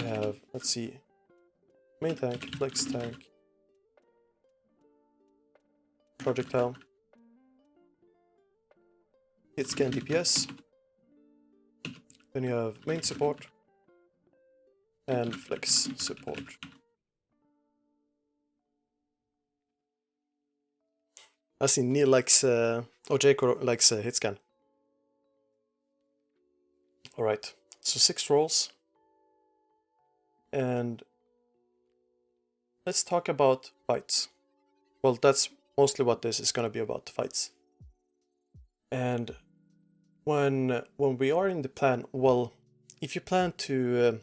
have, let's see, main tank, flex tank, projectile, hit scan DPS, then you have main support, and flex support. I see Neil likes, or Jaco likes hit scan. Alright, so 6 roles. And let's talk about fights. Well, that's mostly what this is going to be about, fights. And when we are in the plan, well, if you plan to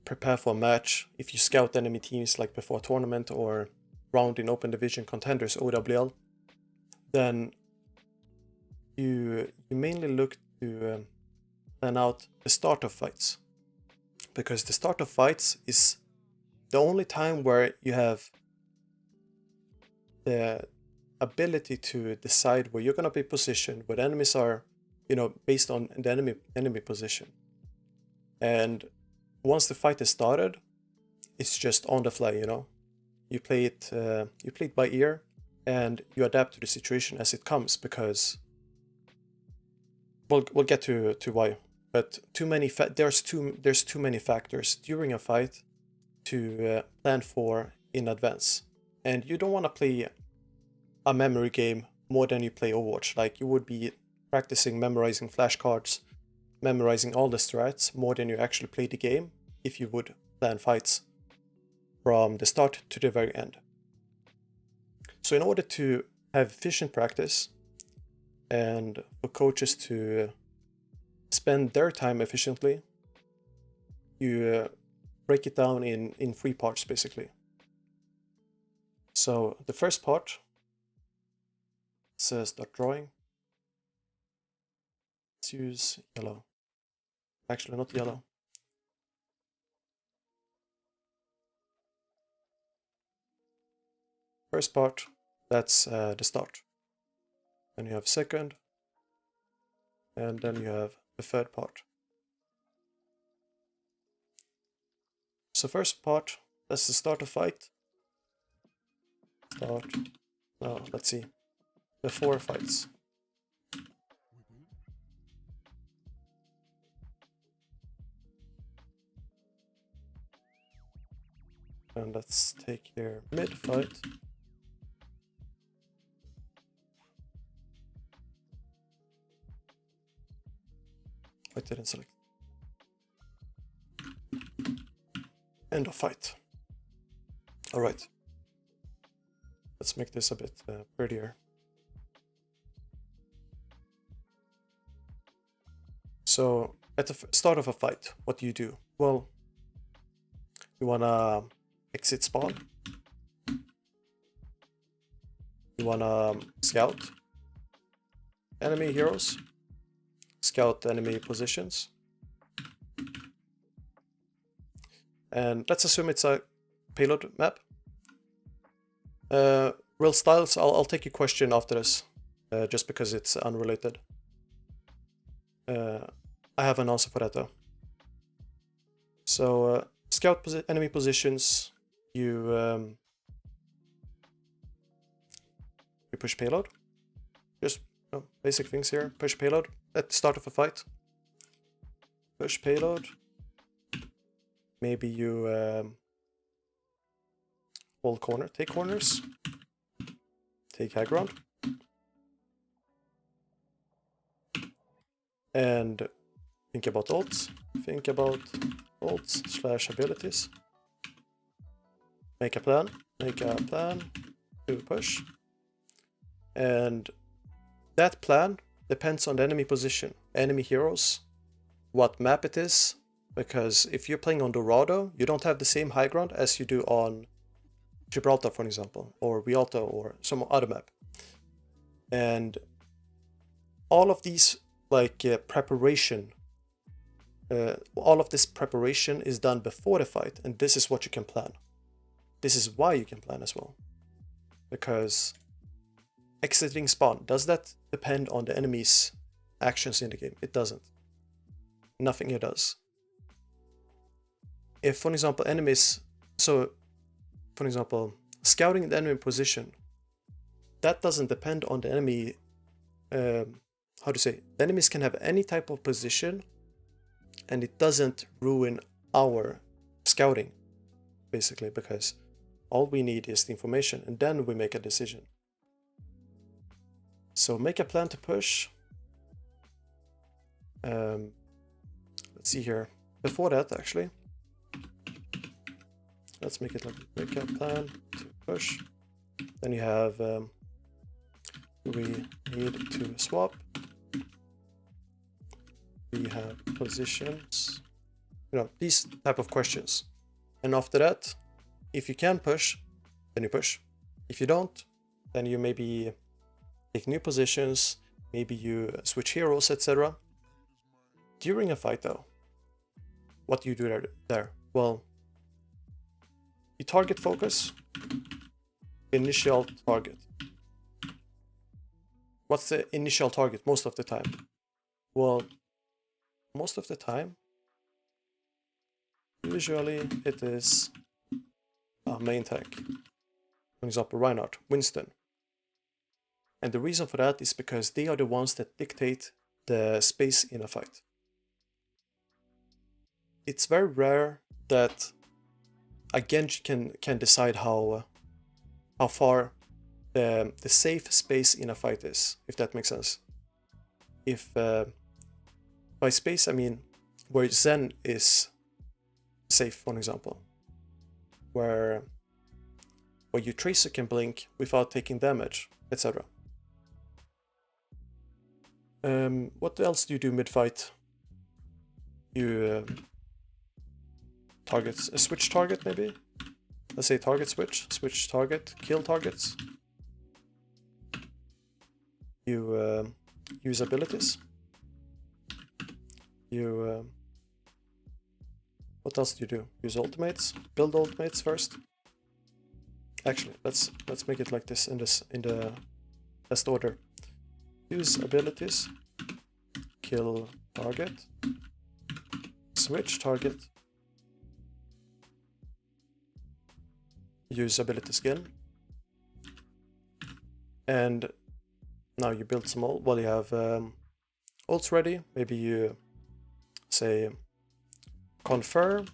prepare for a match, if you scout enemy teams like before a tournament or round in open division contenders, OWL, then you mainly look to plan out the start of fights, because the start of fights is the only time where you have the ability to decide where you're going to be positioned, where enemies are, you know, based on the enemy position. And once the fight is started, it's just on the fly, you know. You play it by ear, and you adapt to the situation as it comes, because we'll get to why. But there's too many factors during a fight to plan for in advance, and you don't want to play a memory game more than you play Overwatch. Like, you would be practicing memorizing flashcards, memorizing all the strats more than you actually play the game if you would plan fights from the start to the very end. So in order to have efficient practice and for coaches to spend their time efficiently, you break it down in 3 parts basically. So the first part says start drawing. Let's use yellow. Actually, not yellow. First part, that's the start. Then you have second, and then you have the third part. So first part, that's the start of fight. Start. Now, let's see. Before fights. And let's take here mid-fight. I didn't select. End of fight. Alright. Let's make this a bit prettier. So, at the start of a fight, what do you do? Well, you wanna exit spawn. You wanna scout enemy heroes, scout enemy positions, and let's assume it's a payload map. Real styles, I'll take your question after this, just because it's unrelated. I have an answer for that though. So scout enemy positions, you push payload. Just basic things here. Push payload at the start of a fight. Push payload. Maybe you hold corner, take corners, take high ground, and think about ults. Think about ults / abilities. Make a plan. Do push. And that plan depends on the enemy position, enemy heroes, what map it is. Because if you're playing on Dorado, you don't have the same high ground as you do on Gibraltar, for example, or Rialto, or some other map. And all of these, like preparation, all of this preparation is done before the fight, and this is what you can plan. This is why you can plan as well. Because exiting spawn, does that depend on the enemy's actions in the game? It doesn't. Nothing it does. if, for example, enemies, so for example, scouting the enemy position, that doesn't depend on the enemy, how to say, the enemies can have any type of position and it doesn't ruin our scouting, basically, because all we need is the information and then we make a decision. So make a plan to push. Let's see here. Before that, actually, let's make it like make a plan to push. Then you have we need to swap. We have positions. You know, these type of questions. And after that, if you can push, then you push. If you don't, then you maybe take new positions, maybe you switch heroes, etc. During a fight though, what do you do there? Well, you target focus, initial target. What's the initial target most of the time? Well, most of the time, usually it is a main tank. For example, Reinhardt, Winston. And the reason for that is because they are the ones that dictate the space in a fight. It's very rare that a Genji can decide how far the safe space in a fight is, if that makes sense. If by space I mean where Zen is safe, for example, where your tracer can blink without taking damage, etc. What else do you do mid-fight? You targets a switch target, maybe. Let's say target switch target, kill targets. You use abilities. You what else do you do? Use ultimates. Build ultimates first. Actually, let's make it like this in the best order. Use abilities. Kill target. Switch target. Use ability skill. And now you build some ult. Well, you have ults ready. Maybe you say confirm,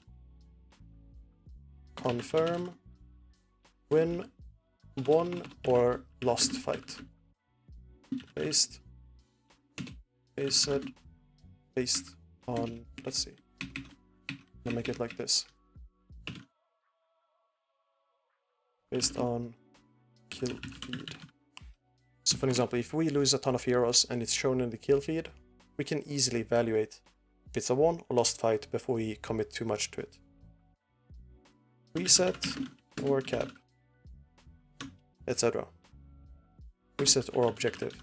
win, won or lost fight. Based on, let's see, I'll make it like this. Based on kill feed. So for example, if we lose a ton of heroes and it's shown in the kill feed, we can easily evaluate if it's a won or lost fight before we commit too much to it. Reset or cap, etc. Reset or objective.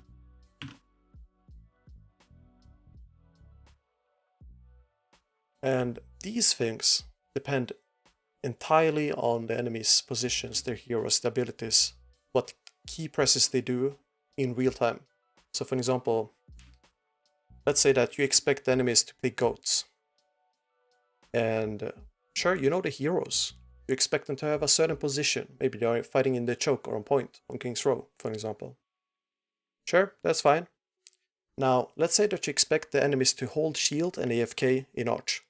And these things depend entirely on the enemy's positions, their heroes, their abilities, what key presses they do in real time. So for example, let's say that you expect the enemies to play goats. And sure, you know the heroes. You expect them to have a certain position. Maybe they are fighting in the choke or on point, on King's Row, for example. Sure, that's fine. Now, let's say that you expect the enemies to hold shield and AFK in Arch.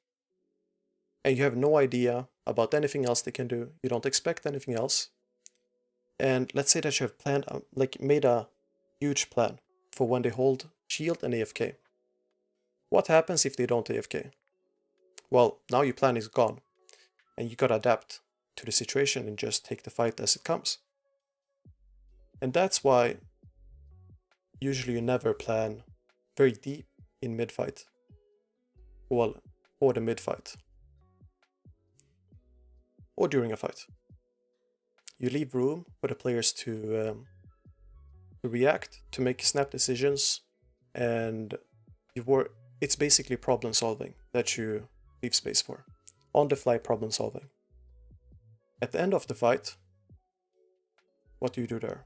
And you have no idea about anything else they can do. You don't expect anything else. And let's say that you have planned, made a huge plan for when they hold shield and AFK. What happens if they don't AFK? Well, now your plan is gone. And you gotta adapt to the situation and just take the fight as it comes. And that's why usually you never plan very deep in mid-fight. Well, or the mid-fight. Or during a fight. You leave room for the players to react, to make snap decisions, and it's basically problem solving that you leave space for. On-the-fly problem solving. At the end of the fight, what do you do there?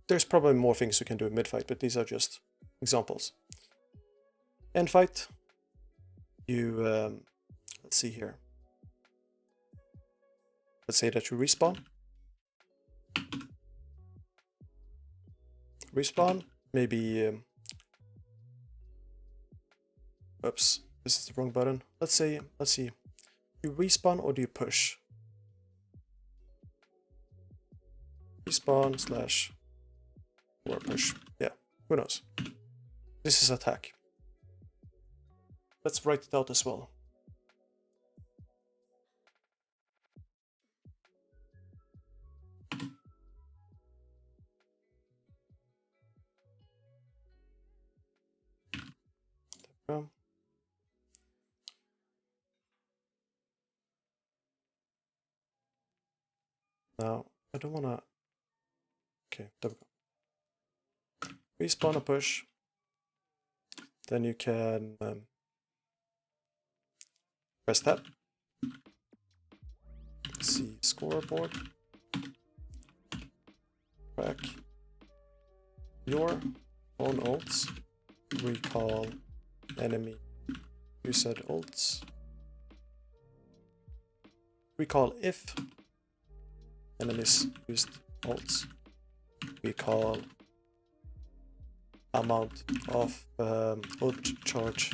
There's probably more things you can do in mid-fight, but these are just examples. End fight, you, let's see here. let's say that you respawn. Respawn, maybe, oops, this is the wrong button. Let's see, you respawn or do you push? Respawn slash or push, yeah, who knows. This is attack. Let's write it out as well. Now, I don't wanna, okay, there we go. Respawn or push, then you can press tab, see scoreboard, track your own ults, recall enemy used ults, recall if enemies used ults, recall amount of ult charge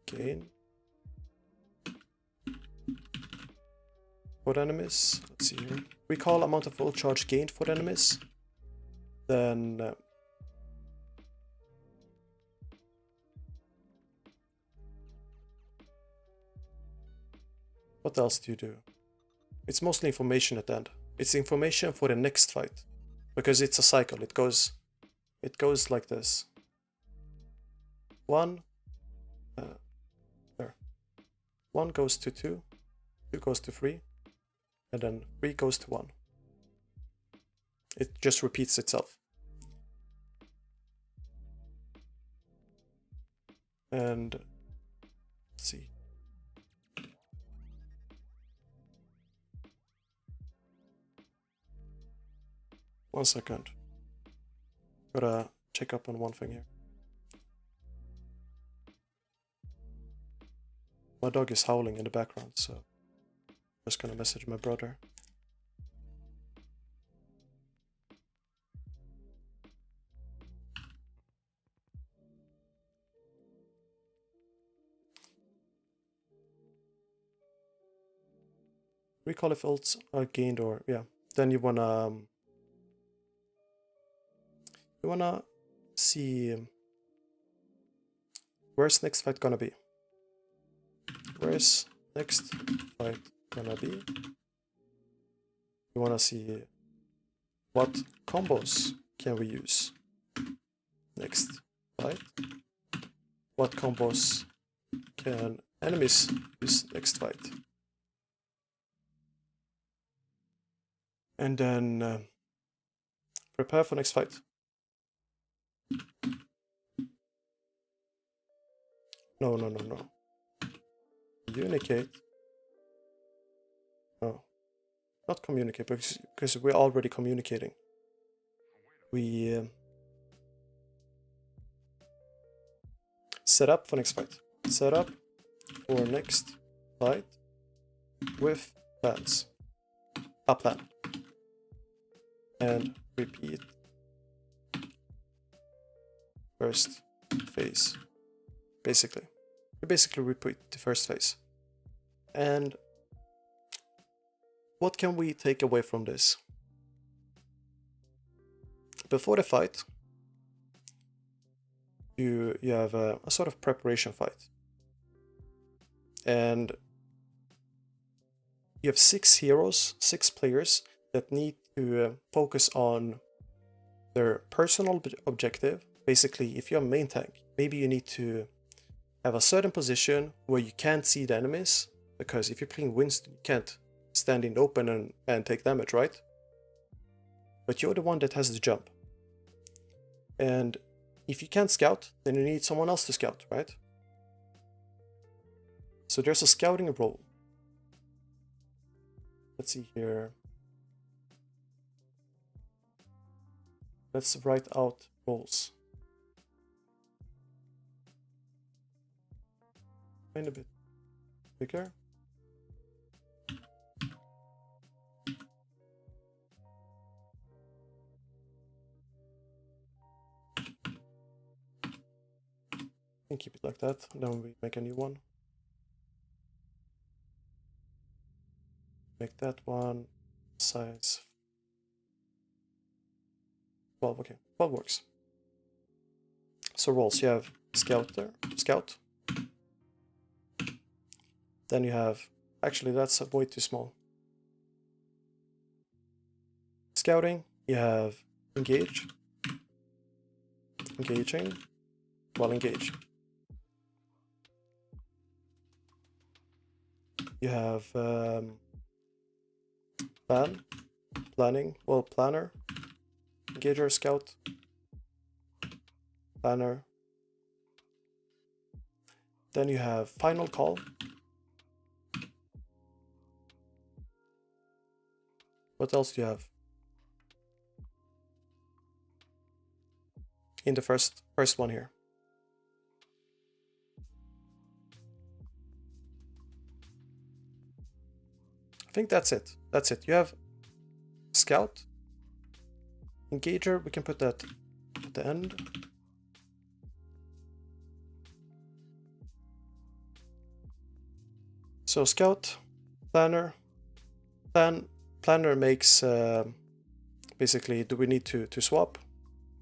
gain for enemies. Let's see here. Recall amount of ult charge gained for enemies. Then what else do you do? It's mostly information at the end. It's information for the next fight, because it's a cycle. It goes like this. One goes to 2, 2 goes to 3, and then 3 goes to 1. It just repeats itself. And let's see. One second. Gotta check up on one thing here. My dog is howling in the background, so I'm just gonna message my brother. Recall if ults are gained or, yeah. Then you wanna see where's next fight gonna be. Where's next fight gonna be? You wanna see what combos can we use next fight? What combos can enemies use next fight? And then prepare for next fight. No. Communicate. No. Not communicate, because we're already communicating. We set up for next fight. Set up for next fight with plans. A plan. And repeat first phase. Basically. We basically repeat the first phase. And what can we take away from this? Before the fight, you have a sort of preparation fight. And you have 6 heroes, 6 players that need to focus on their personal objective. Basically, if you're a main tank, maybe you need to have a certain position where you can't see the enemies, because if you're playing Winston, you can't stand in the open and take damage, right? But you're the one that has the jump. And if you can't scout, then you need someone else to scout, right? So there's a scouting role. Let's see here. Let's write out roles. A bit bigger. can keep it like that. Then we make a new one. Make that one size 12. Okay, 12 works. So roles, you have scout there, scout. Then you have, actually that's way too small. Scouting, you have engage, engaging, well, engage. You have plan, planning, well, planner, engager, scout, planner. Then you have final call. What else do you have? In the first one here. I think that's it. That's it. You have scout, engager. We can put that at the end. So scout, planner, planner makes basically, do we need to swap?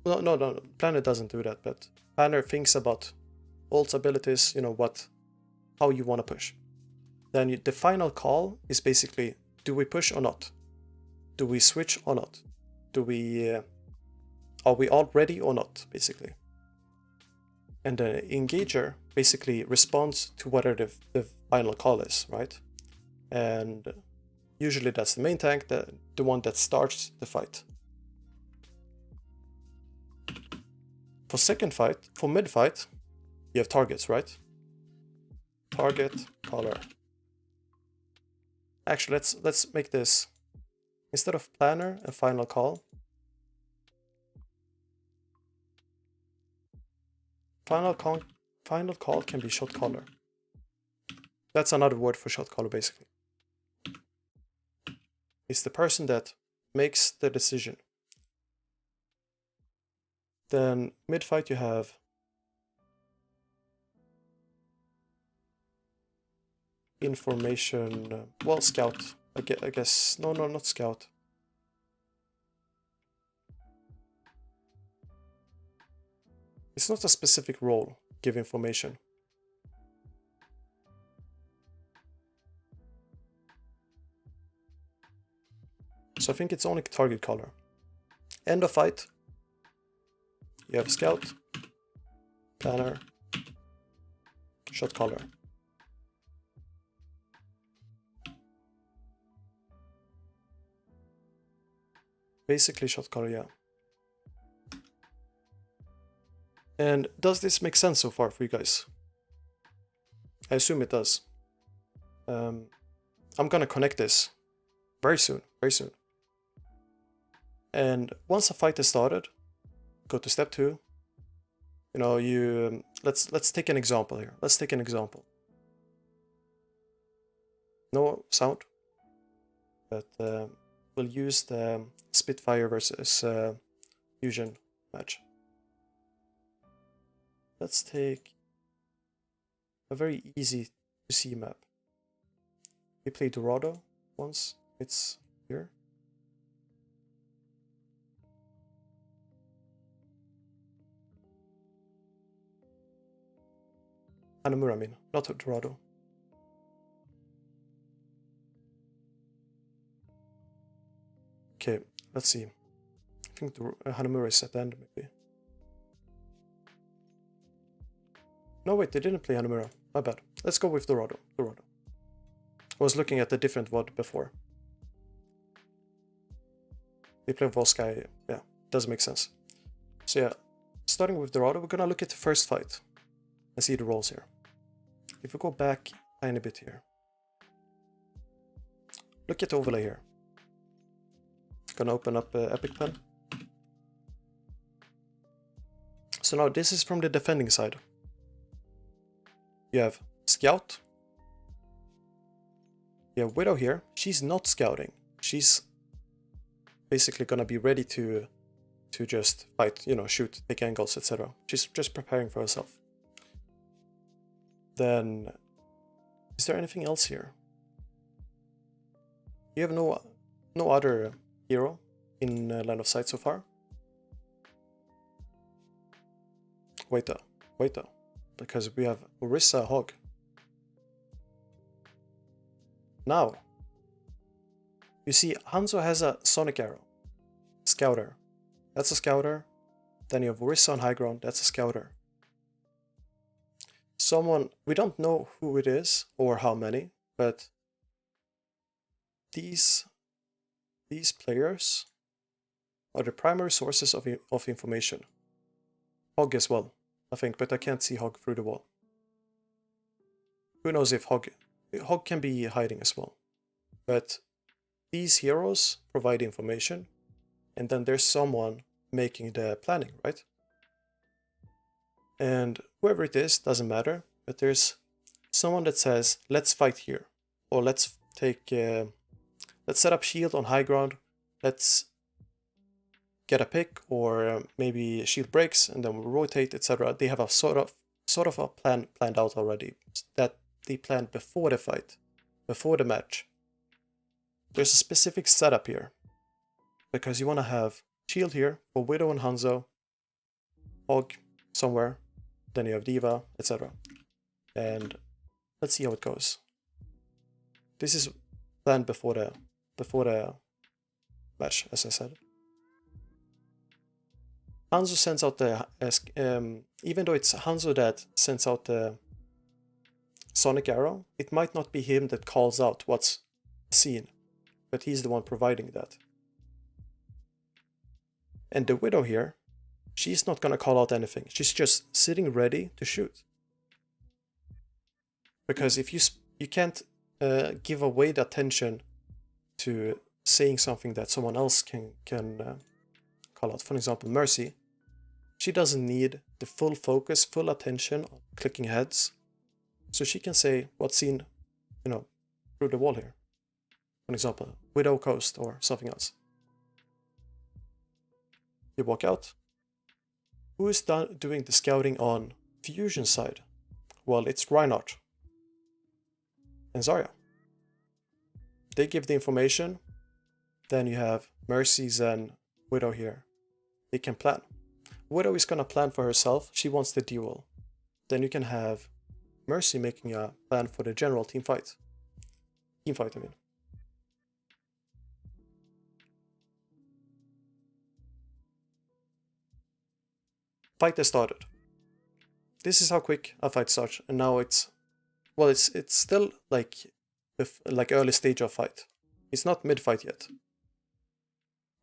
No, planner doesn't do that, but planner thinks about ult's abilities, you know, how you want to push. Then the final call is basically, do we push or not? Do we switch or not? Do we, are we all ready or not, basically? And the engager basically responds to whatever the final call is, right? And usually that's the main tank, the one that starts the fight. For second fight, for mid fight, you have targets, right? Target, caller. Actually, let's make this, instead of planner and final call, final call can be shot caller. That's another word for shot caller, basically. It's the person that makes the decision. Then mid fight you have information, well, scout, I guess, no, not scout. It's not a specific role, give information. So I think it's only target caller. End of fight, you have scout, planner, shot caller. Basically shot caller, yeah. And does this make sense so far for you guys? I assume it does. I'm gonna connect this very soon, very soon. And once a fight is started, go to step 2. You know, let's take an example here. Let's take an example. No sound, but we'll use the Spitfire versus Fusion match. Let's take a very easy to see map. We played Dorado once. It's here. Hanamura, I mean, not Dorado. Okay, let's see. I think the Hanamura is at the end, maybe. No, wait, they didn't play Hanamura. My bad. Let's go with Dorado. I was looking at the different VOD before. They play Volsky, yeah, doesn't make sense. So yeah, starting with Dorado, we're gonna look at the first fight and see the roles here. If we go back a tiny bit here, look at the overlay here. Gonna open up Epic Pen. So now this is from the defending side. You have Scout. You have Widow here. She's not scouting. She's basically gonna be ready to just fight, you know, shoot, take angles, etc. She's just preparing for herself. then is there anything else here? You have no other hero in line of sight so far? Wait though, because we have Orisa Hog. Now, you see Hanzo has a Sonic Arrow. Scouter. That's a Scouter. Then you have Orisa on high ground. That's a Scouter. Someone, we don't know who it is or how many, but these players are the primary sources of information. Hog as well, I think, but I can't see Hog through the wall. Who knows if Hog can be hiding as well. But these heroes provide information, and then there's someone making the planning, right? And whoever it is, doesn't matter, but there's someone that says, let's fight here, or let's set up shield on high ground, let's get a pick, or maybe shield breaks, and then we'll rotate, etc. They have a sort of a plan planned out already, that they planned before the fight, before the match. There's a specific setup here, because you want to have shield here for Widow and Hanzo, Hog somewhere, then you have Diva, etc. And let's see how it goes. This is planned before the match, as I said. Hanzo sends out the even though it's Hanzo that sends out the Sonic Arrow, it might not be him that calls out what's seen, but he's the one providing that. And the Widow here, she's not gonna call out anything. She's just sitting ready to shoot. Because if you can't give away the attention to saying something that someone else can call out. For example, Mercy. She doesn't need the full focus, full attention on clicking heads. So she can say what's seen, through the wall here. For example, Widow Coast or something else. You walk out. Who is doing the scouting on Fusion side? Well, it's Reinhardt and Zarya. They give the information. Then you have Mercy's and Widow here. They can plan. Widow is gonna plan for herself. She wants the duel. Then you can have Mercy making a plan for the general team fight. I mean. Fight has started. This is how quick a fight starts, and now it's still like early stage of fight. It's not mid-fight yet.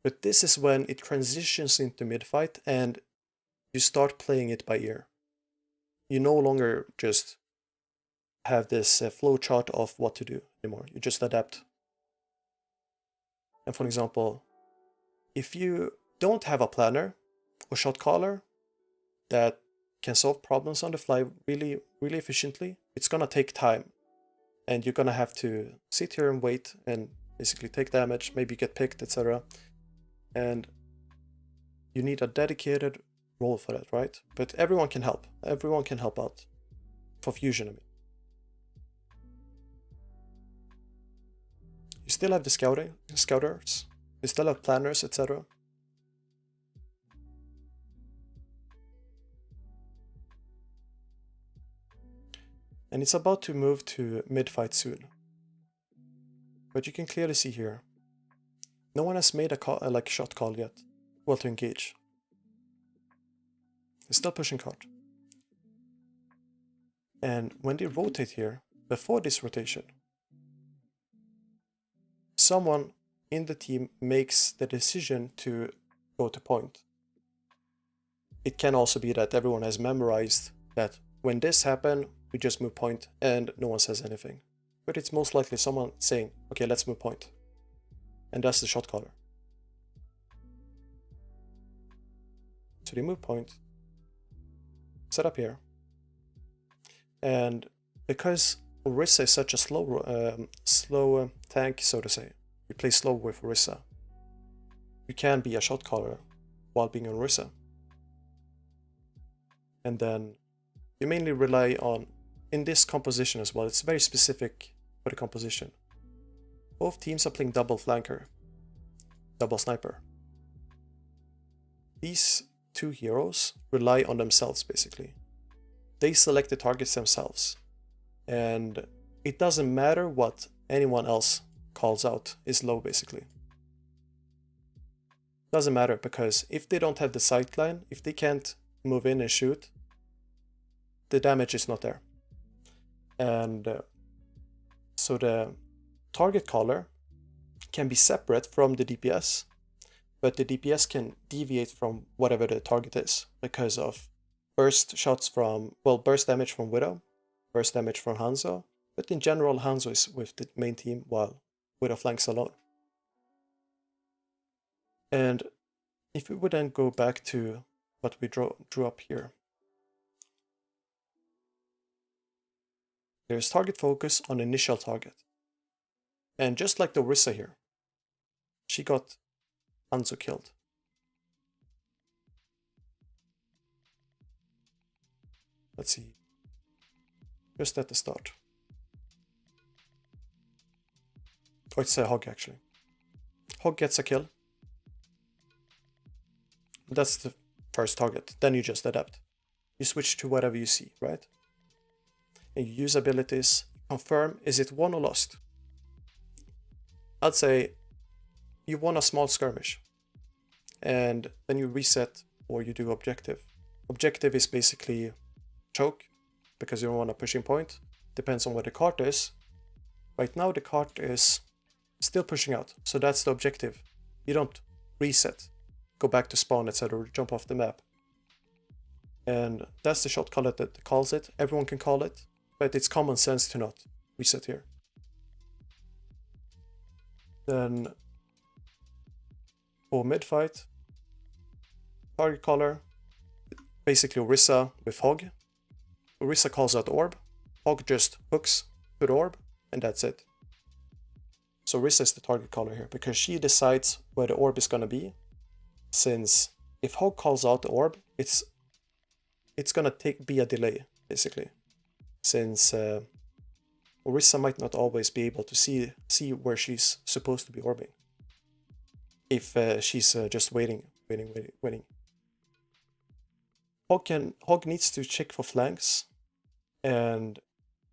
But this is when it transitions into mid-fight and you start playing it by ear. You no longer just have this flow chart of what to do anymore. You just adapt. And for example, if you don't have a planner or shot caller that can solve problems on the fly really, really efficiently, it's gonna take time. And you're gonna have to sit here and wait and basically take damage, maybe get picked, etc. And you need a dedicated role for that, right? But everyone can help. Everyone can help out. For Fusion, I mean. You still have the scouters. You still have planners, etc. And it's about to move to mid-fight soon. But you can clearly see here, no one has made a shot call yet. Well, to engage. They're still pushing card. And when they rotate here, before this rotation, someone in the team makes the decision to go to point. It can also be that everyone has memorized that when this happens, we just move point and no one says anything. But it's most likely someone saying, okay, let's move point. And that's the shot caller. So they move point, set up here. And because Orisa is such a slow tank, so to say, you play slow with Orisa, you can be a shot caller while being on Orisa. And then you mainly rely on in this composition as well, it's very specific for the composition. Both teams are playing double flanker, double sniper. These two heroes rely on themselves, basically. They select the targets themselves. And it doesn't matter what anyone else calls out is low, basically. Doesn't matter, because if they don't have the sight line, if they can't move in and shoot, the damage is not there. And so the target caller can be separate from the DPS, but the DPS can deviate from whatever the target is because of burst shots from, well, burst damage from Widow, burst damage from Hanzo, but in general Hanzo is with the main team while Widow flanks alone. And if we would then go back to what we drew up here, there's target focus on initial target. And just like the Orisa here, she got Hanzo killed. Let's see, just at the start. Oh, it's a Hog actually. Hog gets a kill. That's the first target. Then you just adapt. You switch to whatever you see, right? And you use abilities, confirm, is it won or lost? I'd say you won a small skirmish. And then you reset or you do objective. Objective is basically choke, because you don't want a pushing point. Depends on where the cart is. Right now the cart is still pushing out, so that's the objective. You don't reset, go back to spawn, etc., or jump off the map. And that's the shot caller that calls it. Everyone can call it, but it's common sense to not reset here. Then for mid-fight, target caller, basically Orisa with Hog. Orisa calls out orb, Hog just hooks to the orb, and that's it. So Orisa is the target caller here, because she decides where the orb is gonna be, since if Hog calls out the orb, it's gonna be a delay, basically. Since Orisa might not always be able to see where she's supposed to be orbing. If she's just waiting. Hog needs to check for flanks, and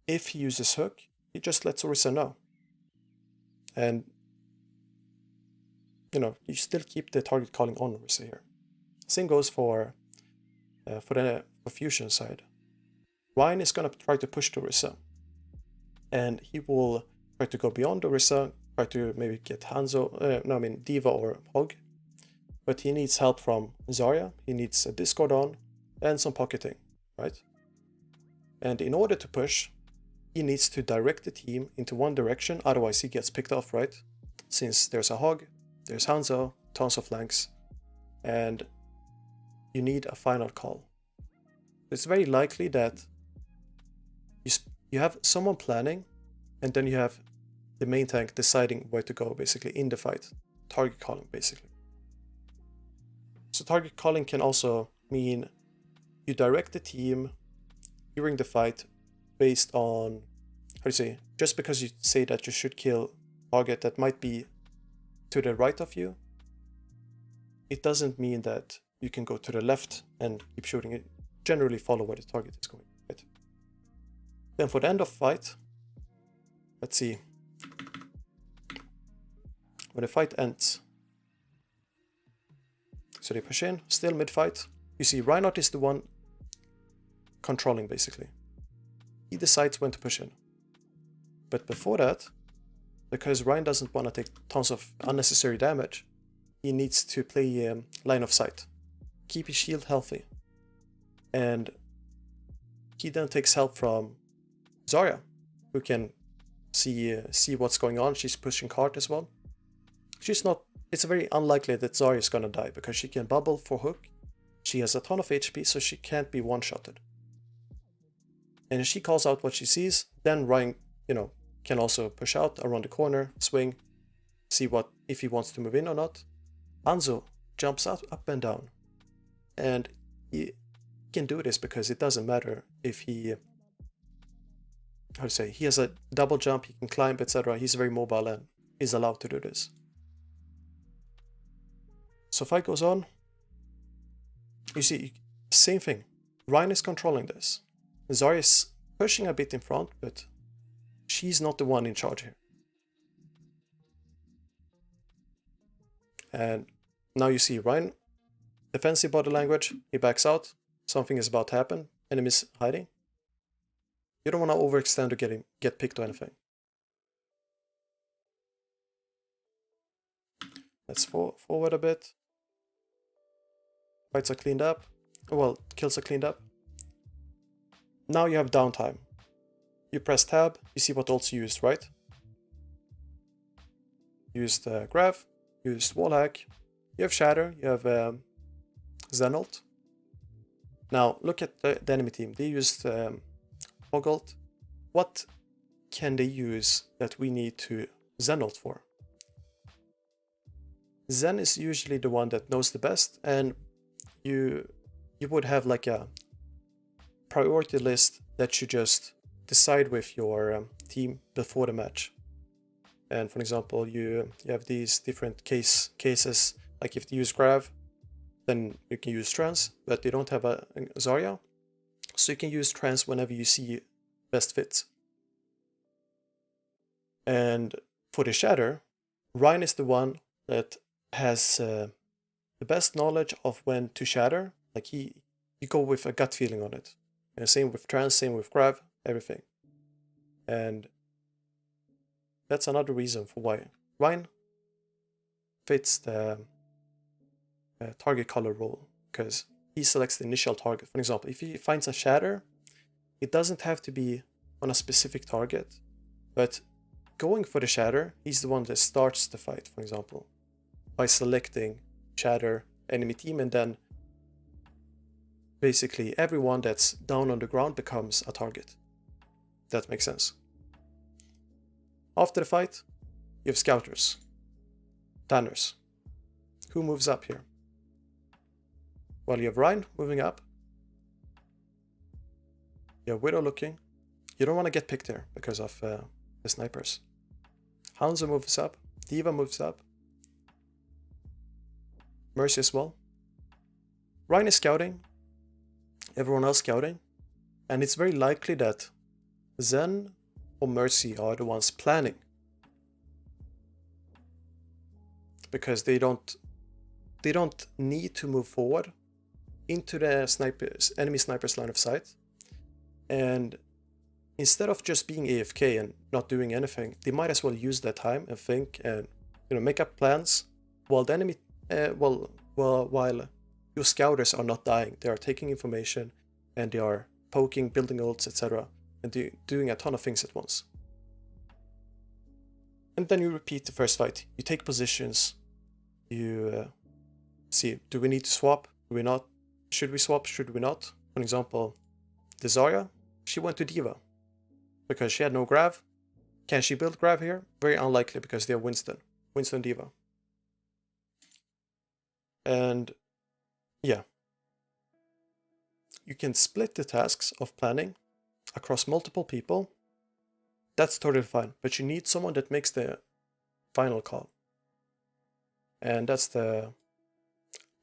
if he uses hook, he just lets Orisa know. And you still keep the target calling on Orisa here. Same goes for the fusion side. Ryan is gonna try to push to Orisa, and he will try to go beyond Orisa, try to maybe get Hanzo, Diva or Hog, but he needs help from Zarya. He needs a Discord on and some pocketing, right? And in order to push, he needs to direct the team into one direction, otherwise he gets picked off, right? Since there's a Hog, there's Hanzo, tons of flanks, and you need a final call. It's very likely that you have someone planning, and then you have the main tank deciding where to go, basically, in the fight. Target calling, basically. So target calling can also mean you direct the team during the fight based on, just because you say that you should kill target that might be to the right of you, it doesn't mean that you can go to the left and keep shooting it. Generally follow where the target is going, right? Then for the end of fight, let's see. When the fight ends, so they push in, still mid-fight. You see Reinhardt is the one controlling, basically. He decides when to push in. But before that, because Ryan doesn't want to take tons of unnecessary damage, he needs to play line of sight. Keep his shield healthy. And he then takes help from Zarya, who can see what's going on. She's pushing cart as well. It's very unlikely that Zarya is gonna die, because she can bubble for hook. She has a ton of HP, so she can't be one-shotted. And if she calls out what she sees, then Ryan, can also push out around the corner, swing, see if he wants to move in or not. Hanzo jumps up and down. And he can do this because it doesn't matter if he how to say, he has a double jump, he can climb, etc. He's very mobile and is allowed to do this. So fight goes on. You see, same thing. Rein is controlling this. Zarya is pushing a bit in front, but she's not the one in charge here. And now you see Rein, defensive body language, he backs out. Something is about to happen. Enemies hiding. You don't want to overextend or get picked or anything. Let's forward a bit. Fights are cleaned up. Well, kills are cleaned up. Now you have downtime. You press tab, you see what ults you used, right? Used Grav, used Wallhack, you have Shatter, you have Zen ult. Now look at the enemy team. They used Hog ult. What can they use that we need to Zen ult for? Zen is usually the one that knows the best, and you would have like a priority list that you just decide with your team before the match. And for example, you have these different cases, like if you use Grav, then you can use Trance, but they don't have a Zarya, so you can use Trance whenever you see best fits. And for the Shatter, Rein is the one that has the best knowledge of when to Shatter. Like you go with a gut feeling on it. And same with Trance, same with Grav, everything. And that's another reason for why Rein fits the target color role, because he selects the initial target. For example, if he finds a Shatter, it doesn't have to be on a specific target, but going for the Shatter, he's the one that starts the fight, for example, by selecting Shatter enemy team, and then basically everyone that's down on the ground becomes a target. That makes sense. After the fight, you have Scouters, Tanners. Who moves up here? Well, you have Rein moving up. You have Widow looking. You don't want to get picked here because of the snipers. Hanzo moves up. D.Va moves up. Mercy as well. Rein is scouting. Everyone else scouting. And it's very likely that Zen or Mercy are the ones planning. Because they don't need to move forward into the enemy sniper's line of sight. And instead of just being AFK and not doing anything, they might as well use that time and think and make up plans while the enemy while your scouters are not dying. They are taking information and they are poking, building ults, etc. and doing a ton of things at once. And then you repeat the first fight. You take positions. You see, do we need to swap? Do we not? Should we swap? Should we not? For example, the Zarya, she went to D.Va because she had no Grav. Can she build Grav here? Very unlikely because they have Winston D.Va. And yeah, you can split the tasks of planning across multiple people. That's totally fine, but you need someone that makes the final call. And that's the,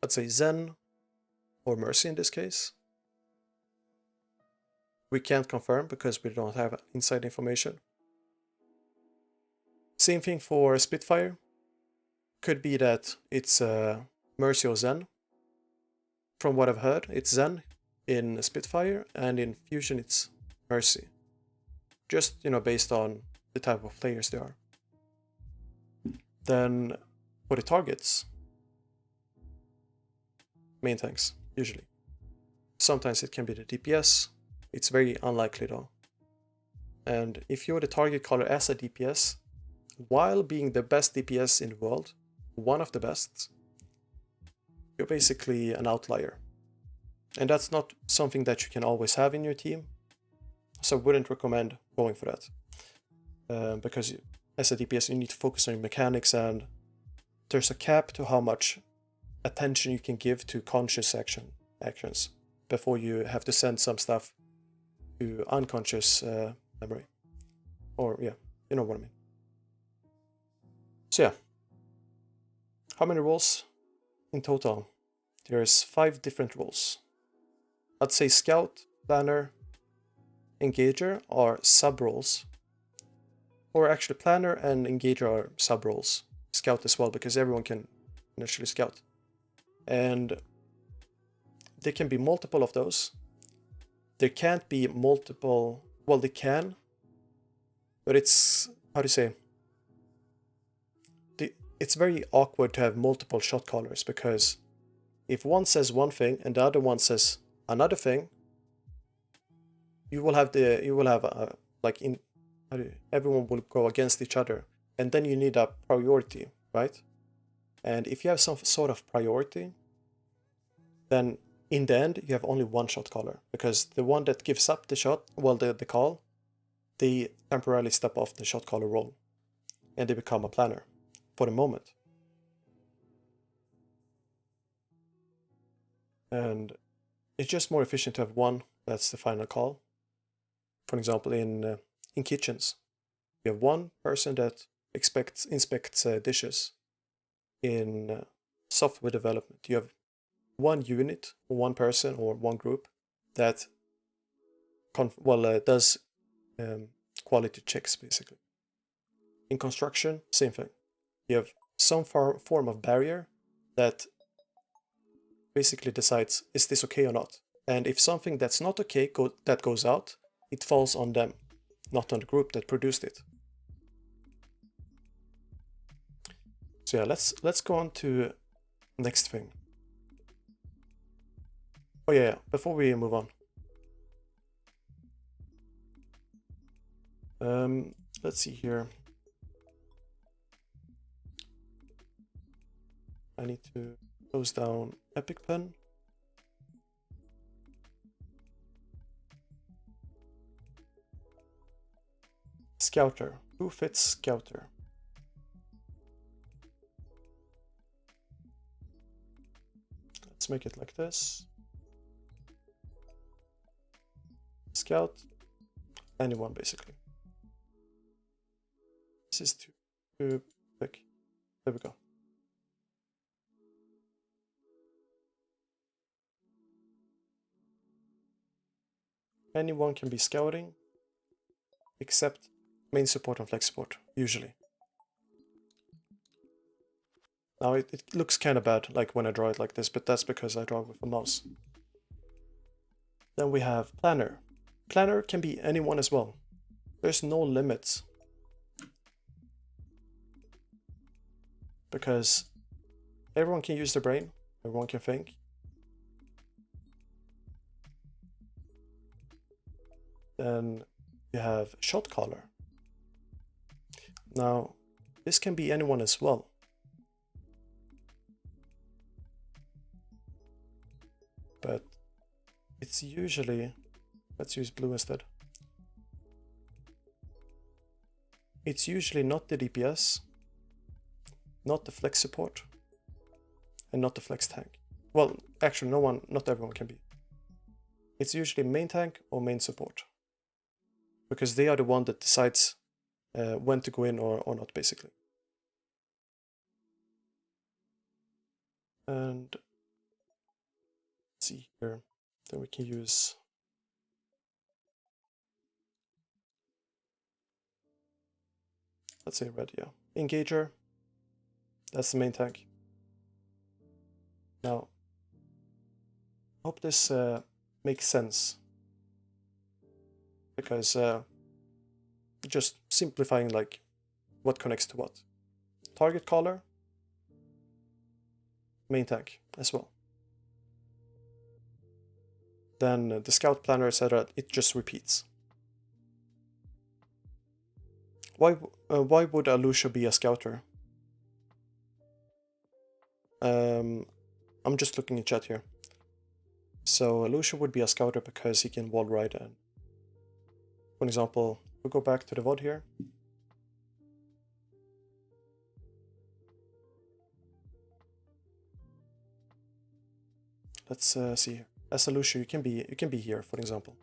let's say, Zen or Mercy in this case. We can't confirm because we don't have inside information. Same thing for Spitfire. Could be that it's Mercy or Zen. From what I've heard, it's Zen in Spitfire, and in Fusion it's Mercy. Just, based on the type of players they are. Then for the targets, main tanks, usually. Sometimes it can be the DPS. It's very unlikely though. And if you're the target caller as a DPS, while being the best DPS in the world, one of the best, you're basically an outlier. And that's not something that you can always have in your team. So I wouldn't recommend going for that. Because as a DPS, you need to focus on your mechanics, and there's a cap to how much attention you can give to conscious actions before you have to send some stuff to unconscious memory. Or yeah, you know what I mean. So yeah, how many roles in total? There's 5 different roles. I'd say Scout, Planner, Engager are sub-roles. Or actually Planner and Engager are sub-roles. Scout as well, because everyone can initially scout. And there can be multiple of those. There can't be multiple, well they can, but it's, how do you say, it's very awkward to have multiple shot callers, because if one says one thing and the other one says another thing, you will have like in, everyone will go against each other, and then you need a priority, right? And if you have some sort of priority, then in the end you have only one shot caller, because the one that gives up the shot, well, the call, they temporarily step off the shot caller role and they become a planner for the moment. And it's just more efficient to have one that's the final call. For example, in kitchens, you have one person that inspects dishes. In software development, you have one unit, one person, or one group that does quality checks, basically. In construction, same thing. You have some form of barrier that basically decides, is this okay or not? And if something that's not okay that goes out, it falls on them, not on the group that produced it. So yeah, let's go on to next thing. Oh yeah, before we move on. Let's see here. I need to close down Epic Pen. Scouter. Who fits Scouter? Let's make it like this. Scout. Anyone, basically. This is too big. There we go. Anyone can be scouting, except main support and flex support, usually. Now it looks kind of bad, like when I draw it like this, but that's because I draw with a mouse. Then we have Planner. Planner can be anyone as well. There's no limits. Because everyone can use their brain, everyone can think. Then you have Shot Caller. Now, this can be anyone as well. But it's usually, let's use blue instead. It's usually not the DPS, not the flex support, and not the flex tank. Well, actually not everyone can be. It's usually main tank or main support, because they are the one that decides when to go in or not, basically. And let's see here, then we can use let's say red, yeah. Engager, that's the main tank. Now, I hope this makes sense, because just simplifying like what connects to what. Target caller, main tank as well. Then the scout, planner, etc. It just repeats. Why would a Lucia be a scouter? I'm just looking in chat here. So Lucia would be a scouter because he can wall ride. And for example, we'll go back to the VOD here. Let's see. As a Lucia, you can be here, for example.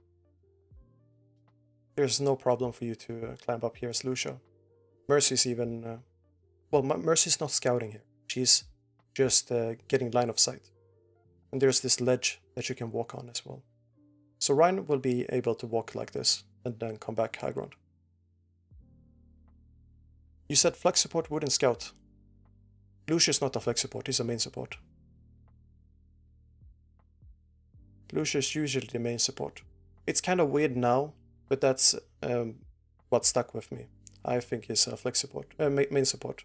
there's no problem for you to climb up here as Lucio. Mercy's even... well, Mercy's not scouting here. She's just getting line of sight. And there's this ledge that you can walk on as well. So Ryan will be able to walk like this and then come back high ground. You said flex support wouldn't scout. Lucio's not a flex support, he's a main support. Lucio's usually the main support. It's kind of weird now, but that's what stuck with me. I think he's a flex support, main support.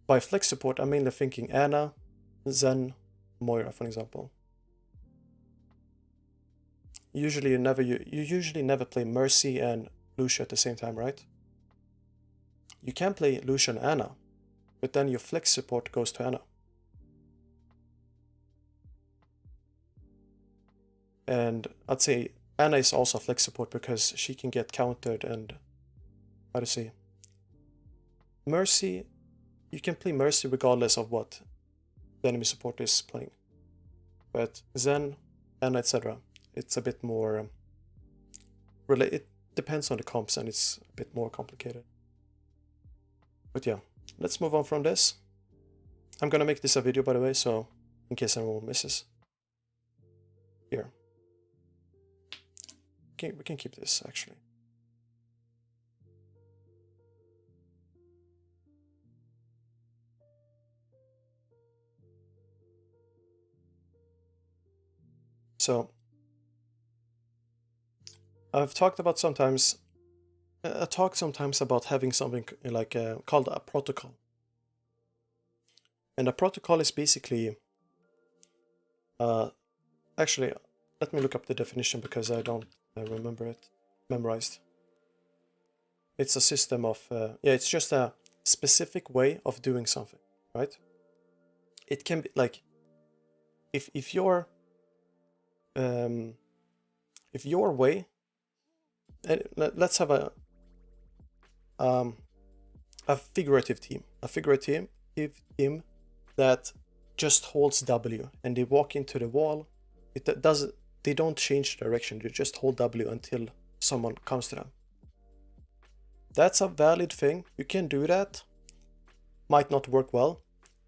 By flex support, I'm mainly thinking Anna, Zen, Moira, for example. Usually you usually never play Mercy and Lucio at the same time, right? You can play Lucio and Anna, but then your flex support goes to Anna. And I'd say Anna is also flex support because she can get countered and... how to say? Mercy... you can play Mercy regardless of what the enemy support is playing. But Zen, Anna, etc. it's a bit more... it depends on the comps and it's a bit more complicated. But yeah, let's move on from this. I'm gonna make this a video, by the way, so in case anyone misses. Here. Okay, we can keep this, actually. So, I've talked about sometimes... I talk sometimes about having something like called a protocol. And a protocol is basically... actually, let me look up the definition because I don't remember it memorized. It's a system of... yeah, it's just a specific way of doing something, right? It can be like... If your way... let's have a figurative team. A figurative team that just holds W and they walk into the wall. They don't change direction, they just hold W until someone comes to them. That's a valid thing. You can do that. Might not work well,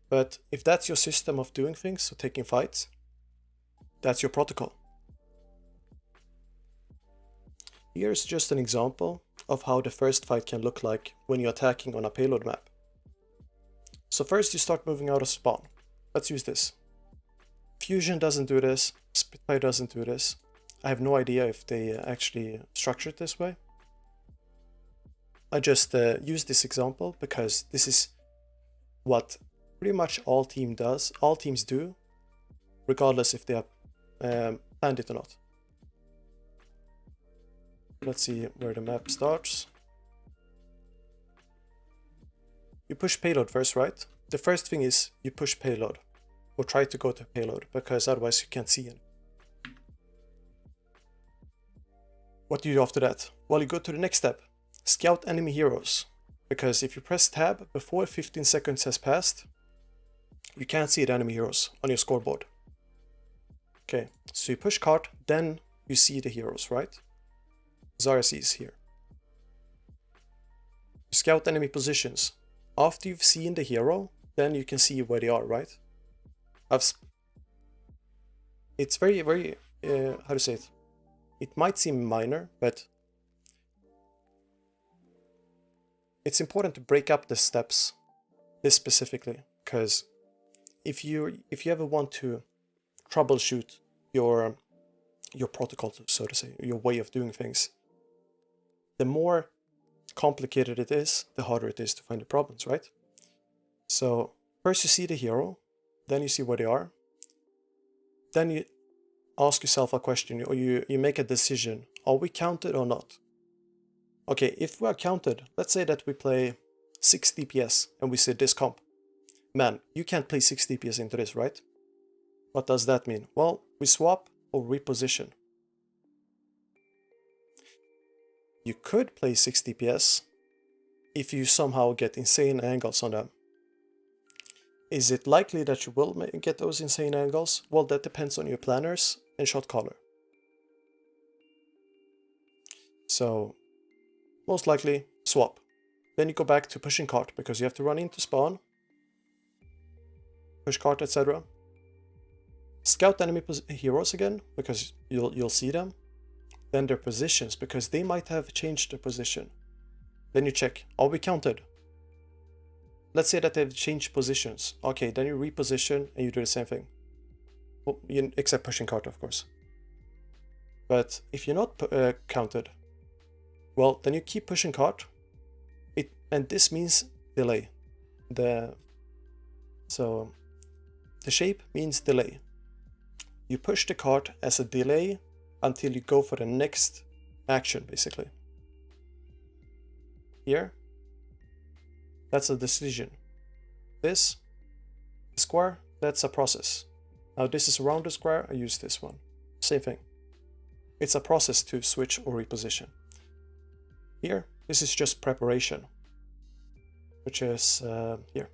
but if that's your system of doing things, so taking fights, that's your protocol. Here's just an example of how the first fight can look like when you're attacking on a payload map. So first you start moving out of spawn. Let's use this. Fusion doesn't do this, Spitfire doesn't do this. I have no idea if they actually structured this way. I just use this example because this is what pretty much all teams do, regardless if they have planned it or not. Let's see where the map starts. You push payload first, right? The first thing is you push payload, or try to go to payload, because otherwise you can't see it. What do you do after that? Well, you go to the next step. Scout enemy heroes. Because if you press tab before 15 seconds has passed, you can't see the enemy heroes on your scoreboard. Okay, so you push cart, then you see the heroes, right? Zarya is here. You scout enemy positions. After you've seen the hero, then you can see where they are, right? It's very, very, how to say it? It might seem minor, but it's important to break up the steps, this specifically, because if you ever want to troubleshoot your protocol, so to say, your way of doing things, the more complicated it is, the harder it is to find the problems, right? So first you see the hero, then you see where they are, then you ask yourself a question, or you make a decision, are we counted or not? Okay, if we are counted, let's say that we play 6 DPS and we say this comp. Man, you can't play 6 DPS into this, right? What does that mean? Well, we swap or reposition. You could play 6 DPS if you somehow get insane angles on them. Is it likely that you will get those insane angles? Well, that depends on your planners and shot caller. So most likely swap. Then you go back to pushing cart because you have to run into spawn, push cart, etc. Scout enemy heroes again because you'll see them. Then their positions because they might have changed their position. Then you check, are we counted? Let's say that they've changed positions. Okay, then you reposition and you do the same thing. Well, except pushing cart, of course. But if you're not counted, well, then you keep pushing cart. And this means delay. So the shape means delay. You push the cart as a delay until you go for the next action, basically. Here, that's a decision. This square, that's a process. Now this is around the square, I use this one. Same thing. It's a process to switch or reposition. Here, this is just preparation, which is here,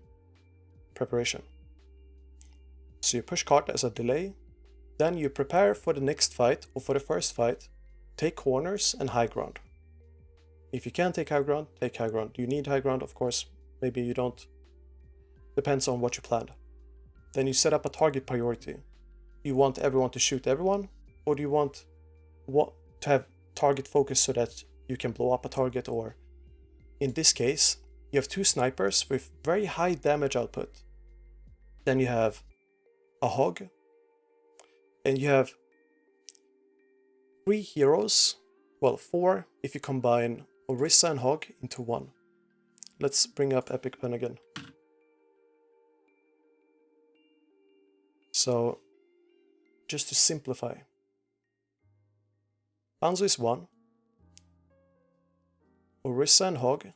preparation. So you push cart as a delay, then you prepare for the next fight or for the first fight, take corners and high ground. If you can't take high ground, take high ground. Do you need high ground? Of course, maybe you don't. Depends on what you planned. Then you set up a target priority. You want everyone to shoot everyone, or do you want to have target focus so that you can blow up a target? Or in this case, you have two snipers with very high damage output. Then you have a hog, and you have 3 heroes, well 4 if you combine Orisa and Hog into one. Let's bring up Epic Pen again. So, just to simplify. Hanzo is 1. Orisa and Hog,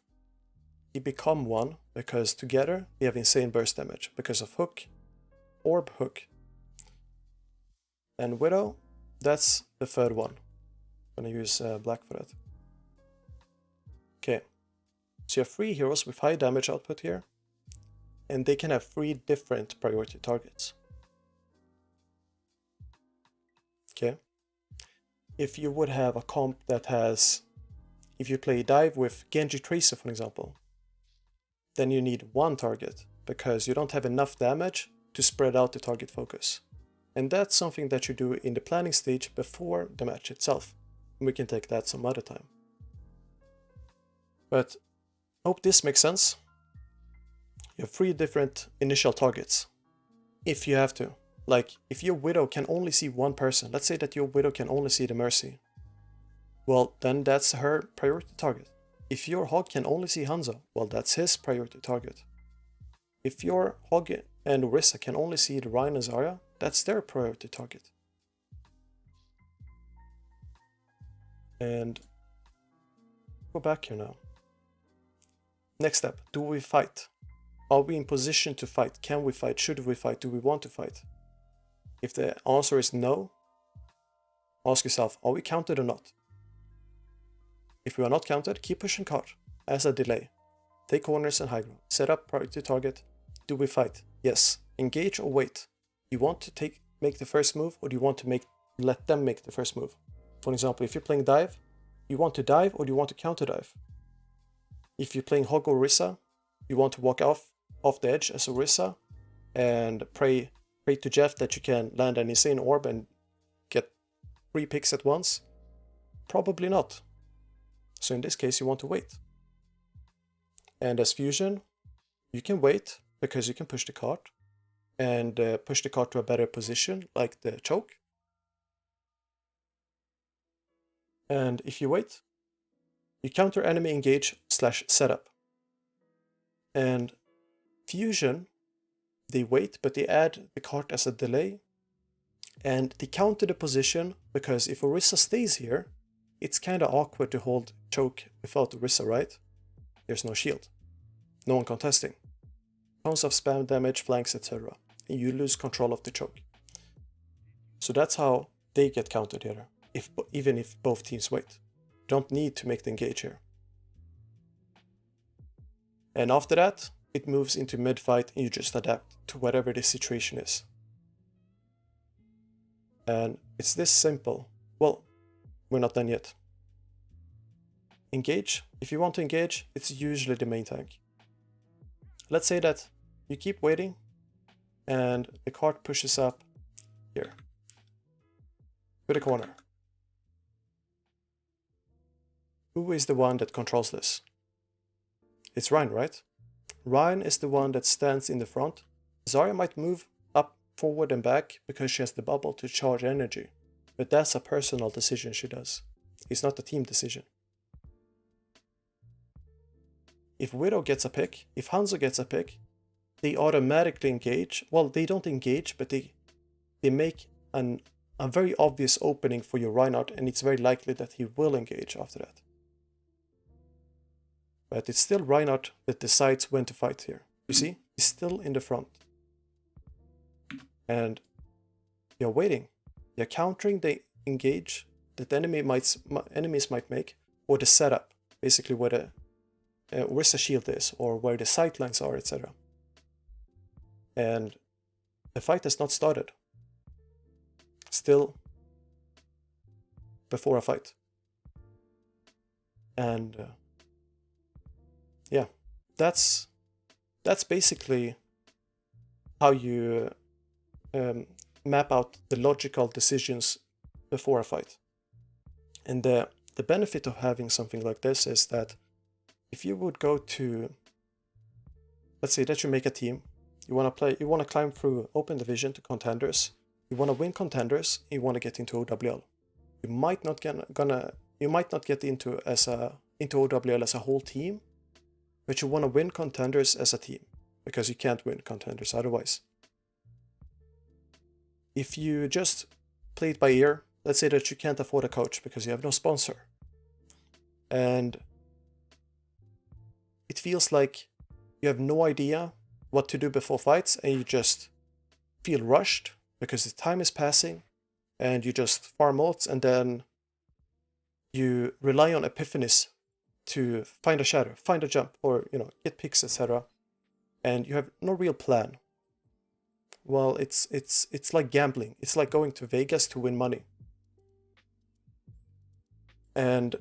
they become 1 because together they have insane burst damage because of Hook, Orb Hook. And Widow, that's the third one. I'm gonna use black for that. Okay, so you have 3 heroes with high damage output here, and they can have 3 different priority targets. Okay, if you would have a comp that has, if you play dive with Genji Tracer for example, then you need 1 target because you don't have enough damage to spread out the target focus. And that's something that you do in the planning stage before the match itself. We can take that some other time. But I hope this makes sense. You have 3 different initial targets. If you have to. Like, if your Widow can only see 1 person, let's say that your Widow can only see the Mercy. Well, then that's her priority target. If your Hog can only see Hanzo, well, that's his priority target. If your Hog and Orisa can only see the Ryan and Zarya, that's their priority target. And go back here now. Next step, do we fight? Are we in position to fight? Can we fight? Should we fight? Do we want to fight? If the answer is no, ask yourself, are we counted or not? If we are not counted, keep pushing cart as a delay. Take corners and high ground. Set up priority target. Do we fight? Yes. Engage or wait? You want to make the first move, or do you want to let them make the first move? For example, if you're playing dive, you want to dive or do you want to counter dive? If you're playing Hog or Orisa, you want to walk off the edge as Orisa and pray to Jeff that you can land an insane orb and get 3 picks at once? Probably not. So in this case, you want to wait. And as Fusion, you can wait because you can push the cart and push the cart to a better position, like the choke. And if you wait, you counter enemy engage / setup. And Fusion, they wait, but they add the cart as a delay. And they counter the position because if Orisa stays here, it's kind of awkward to hold choke without Orisa, right? There's no shield. No one contesting. Tons of spam damage, flanks, etc. And you lose control of the choke. So that's how they get countered here, even if both teams wait. Don't need to make the engage here. And after that, it moves into mid-fight and you just adapt to whatever the situation is. And it's this simple. Well, we're not done yet. engage. If you want to engage, it's usually the main tank. Let's say that you keep waiting and the cart pushes up here to the corner. Who is the one that controls this? It's Ryan, right? Ryan is the one that stands in the front. Zarya might move up, forward and back because she has the bubble to charge energy. But that's a personal decision she does. It's not a team decision. If Widow gets a pick, if Hanzo gets a pick, they automatically engage. Well, they don't engage, but they make a very obvious opening for your Reinhardt, and it's very likely that he will engage after that. But it's still Reinhardt that decides when to fight here. You see? He's still in the front. And you're waiting. You're countering the engage that the enemies might make, or the setup, basically where the shield is, or where the sightlines are, etc. And the fight has not started. Still before a fight. And yeah, that's basically how you map out the logical decisions before a fight. And the benefit of having something like this is that if you would go to, let's say that you make a team, you want to climb through open division to contenders, you want to win contenders, you want to get into OWL. You might not get into OWL as a whole team, but you want to win contenders as a team, because you can't win contenders otherwise. If you just play it by ear, let's say that you can't afford a coach because you have no sponsor, and it feels like you have no idea what to do before fights, and you just feel rushed because the time is passing, and you just farm ults, and then you rely on epiphanies to find a shadow, find a jump, or get picks, etc. And you have no real plan. Well, it's like gambling. It's like going to Vegas to win money. And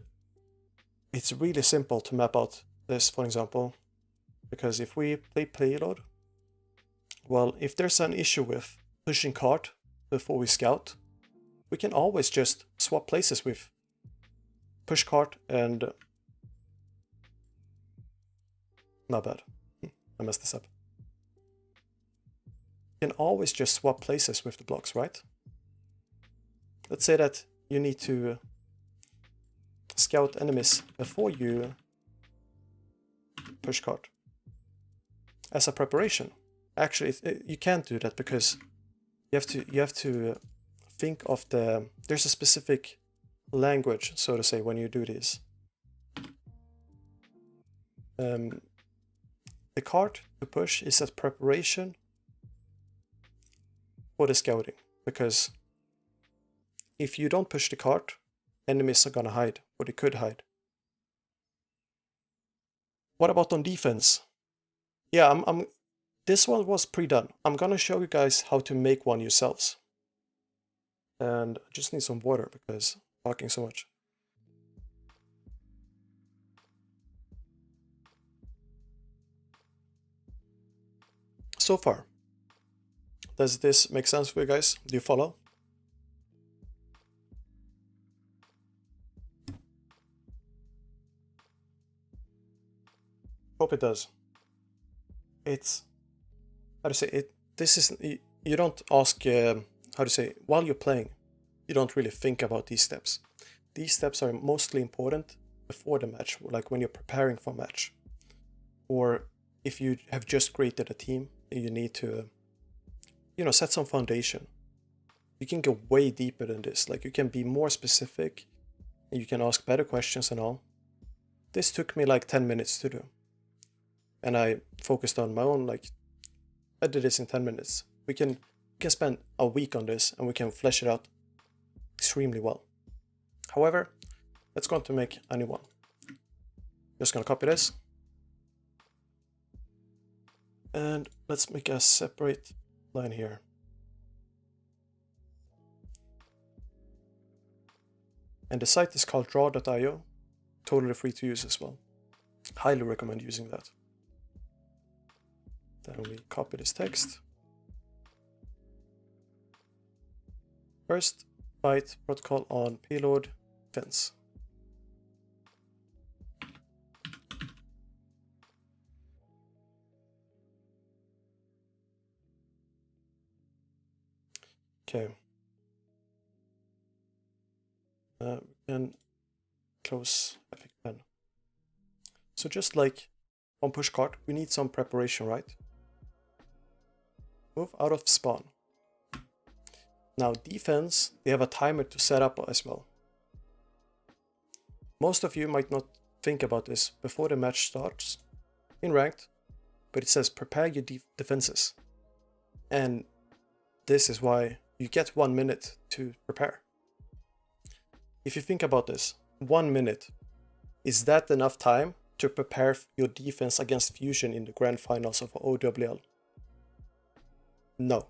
it's really simple to map out this, for example, because if we play payload, well, if there's an issue with pushing cart before we scout, we can always just swap places with push cart and... Not bad. I messed this up. You can always just swap places with the blocks, right? Let's say that you need to scout enemies before you push cart as a preparation. Actually, you can't do that because you have to think of there's a specific language, so to say, when you do this. The cart to push is a preparation for the scouting, because if you don't push the cart, enemies are gonna hide, or they could hide. What about on defense? Yeah, this one was pre-done. I'm gonna show you guys how to make one yourselves. And I just need some water because I'm talking so much. So far, does this make sense for you guys? Do you follow? Hope it does. It's, how to say it, this is, you don't ask, how to say, while you're playing, you don't really think about these steps. These steps are mostly important before the match, like when you're preparing for a match. Or if you have just created a team, you need to, set some foundation. You can go way deeper than this. Like, you can be more specific, and you can ask better questions and all. This took me like 10 minutes to do. And I focused on my own, like, I did this in 10 minutes. We can spend a week on this, and we can flesh it out extremely well. However, let's go on to make a new one. Just gonna copy this. And let's make a separate line here. And the site is called draw.io. totally free to use as well. Highly recommend using that. Then we copy this text. First, fight protocol on payload fence. Okay. We can close Epic Pen. So just like on pushcart, we need some preparation, right? Move out of spawn. Now defense, they have a timer to set up as well. Most of you might not think about this before the match starts in ranked, but it says prepare your defenses. And this is why you get 1 minute to prepare. If you think about this, 1 minute, is that enough time to prepare your defense against Fusion in the grand finals of OWL? No,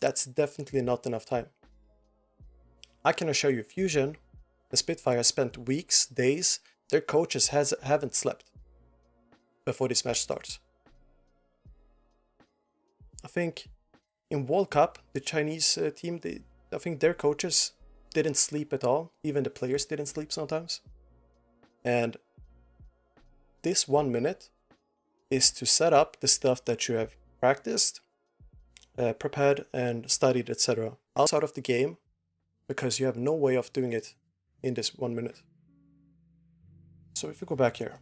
that's definitely not enough time. I can assure you, Fusion, the Spitfire spent weeks, days, their coaches haven't slept before this match starts. I think in World Cup, the Chinese team, I think their coaches didn't sleep at all. Even the players didn't sleep sometimes. And this 1 minute is to set up the stuff that you have practiced, prepared and studied, etc. outside of the game, because you have no way of doing it in this 1 minute. So if we go back here,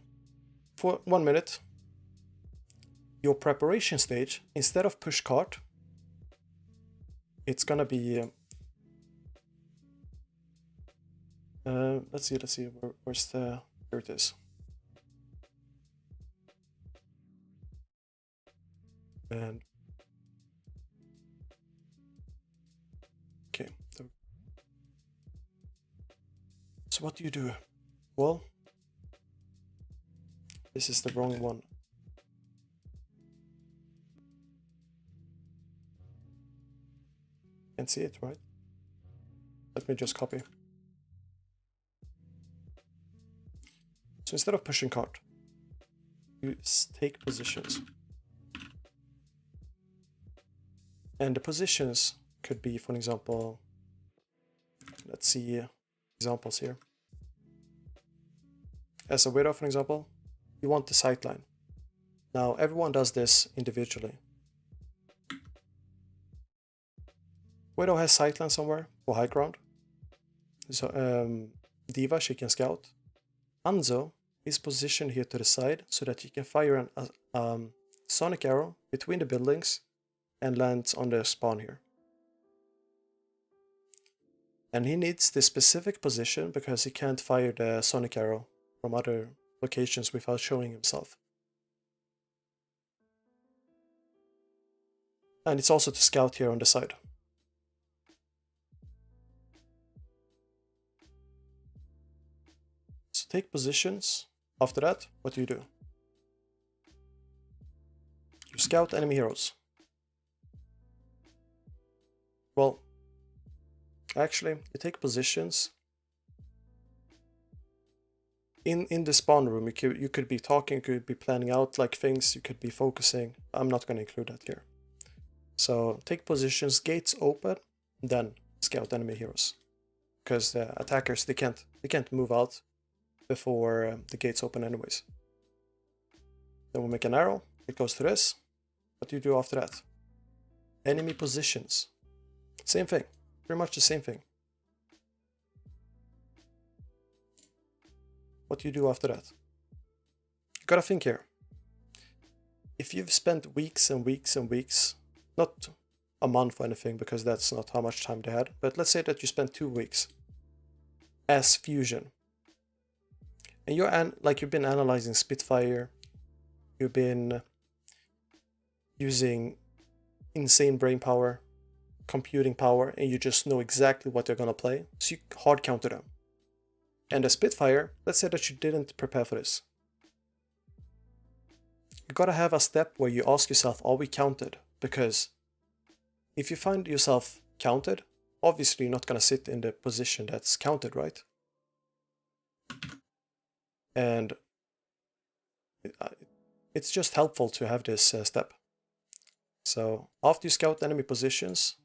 for 1 minute, your preparation stage, instead of push cart, it's gonna be let's see, where's the, here it is. And okay, so what do you do? Well, this is the wrong one. Can't see it, right? Let me just copy. So instead of pushing cart, you take positions. And the positions could be, for example, let's see examples here. As a widow, for example, you want the sightline. Now everyone does this individually. Widow has sightline somewhere for high ground. So Diva, she can scout. Hanzo is positioned here to the side so that he can fire a sonic arrow between the buildings and lands on the spawn here. And he needs this specific position because he can't fire the sonic arrow from other locations without showing himself. And it's also to scout here on the side. So take positions. After that, what do? You scout enemy heroes. Well, actually, you take positions. In the spawn room, you could be talking, you could be planning out like things, you could be focusing. I'm not going to include that here. So take positions, gates open, then scout enemy heroes. Because the attackers, they can't move out before the gates open anyways. Then we make an arrow, it goes to this. What do you do after that? Enemy positions. Same thing, pretty much the same thing. What do you do after that? You gotta think here. If you've spent weeks and weeks and weeks, not a month or anything, because that's not how much time they had, but let's say that you spent 2 weeks as Fusion. And you've been analyzing Spitfire, you've been using insane brain power, computing power, and you just know exactly what they're gonna play, so you hard counter them. And the Spitfire, let's say that you didn't prepare for this. You gotta have a step where you ask yourself, are we counted? Because if you find yourself counted, obviously you're not gonna sit in the position that's counted, right? And it's just helpful to have this step. So after you scout enemy positions,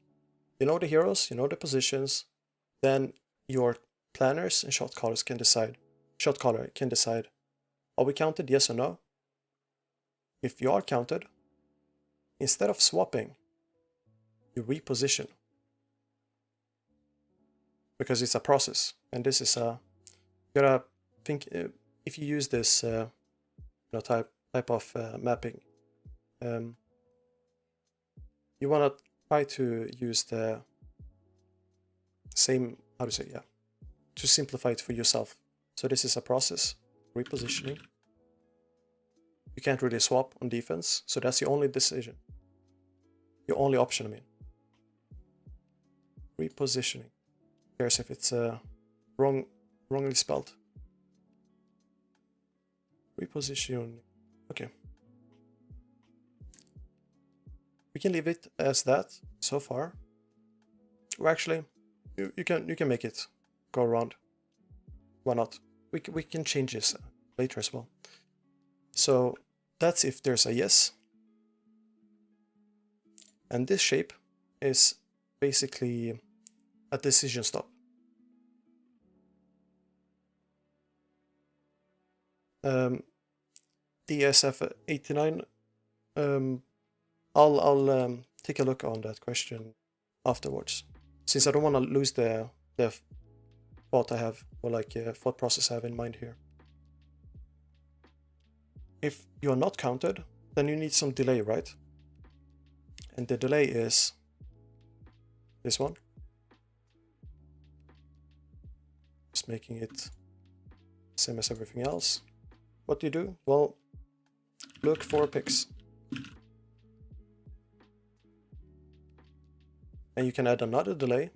you know the heroes, you know the positions, then your planners and shot callers can decide. Shot caller can decide, are we counted, yes or no? If you are counted, instead of swapping, you reposition. Because it's a process, and this is a, you gotta think, if you use this type of mapping, you wanna try to use the same, how to say, yeah, to simplify it for yourself. So this is a process, repositioning. You can't really swap on defense, so that's your only decision. Your only option, I mean. Repositioning. Cares if it's wrongly spelled. Repositioning. Okay. We can leave it as that so far. Or actually, you can make it go around. Why not? We can change this later as well. So that's if there's a yes. And this shape is basically a decision stop. DSF89. I'll take a look on that question afterwards, since I don't want to lose the thought I have, or like thought process I have in mind here. If you're not counted, then you need some delay, right? And the delay is this one. Just making it same as everything else. What do you do? Well, look for picks. And you can add another delay.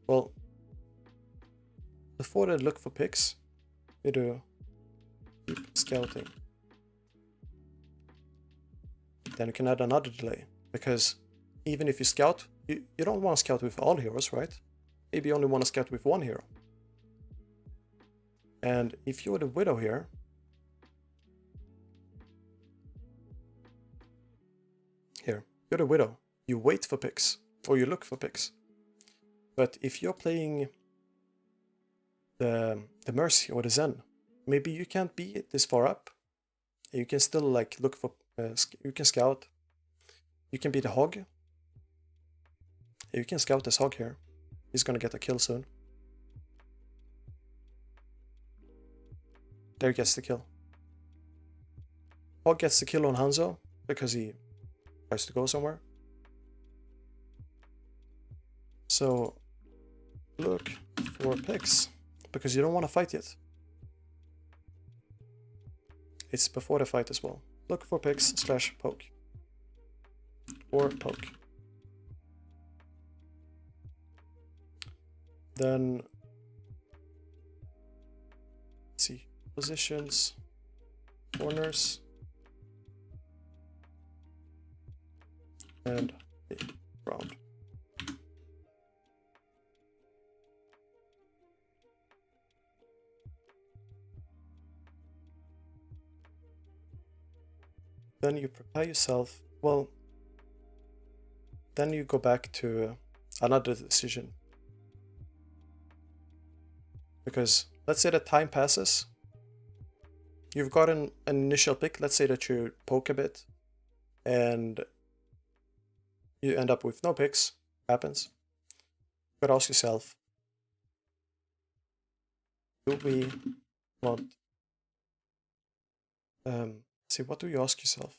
Well, before they look for picks, you do keep scouting. Then you can add another delay, because even if you scout, you don't want to scout with all heroes, right? Maybe you only want to scout with one hero. And if you're the Widow here, you're the Widow, you wait for picks, or you look for picks. But if you're playing the Mercy or the Zen, maybe you can't be this far up. You can still like look for, you can scout. You can be the Hog. You can scout this Hog here. He's gonna get a kill soon. There he gets the kill. Hog gets the kill on Hanzo because he tries to go somewhere. So look for picks, because you don't want to fight yet. It's before the fight as well. Look for picks / poke. Or poke. Then, let's see, positions, corners, and round. Then you prepare yourself, well, then you go back to another decision. Because let's say that time passes, you've gotten an initial pick, let's say that you poke a bit, and you end up with no picks, happens. But ask yourself, do we want, see, what do you ask yourself?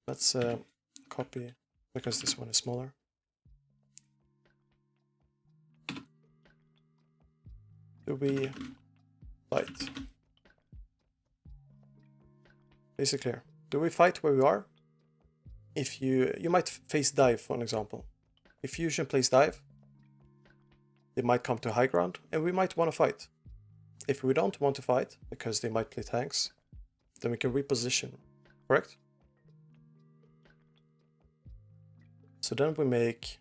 Let's copy, because this one is smaller. Do we fight? Basically, do we fight where we are? If you might face dive, for an example. If Fusion plays dive, they might come to high ground, and we might want to fight. If we don't want to fight, because they might play tanks, then we can reposition, correct? So then we make,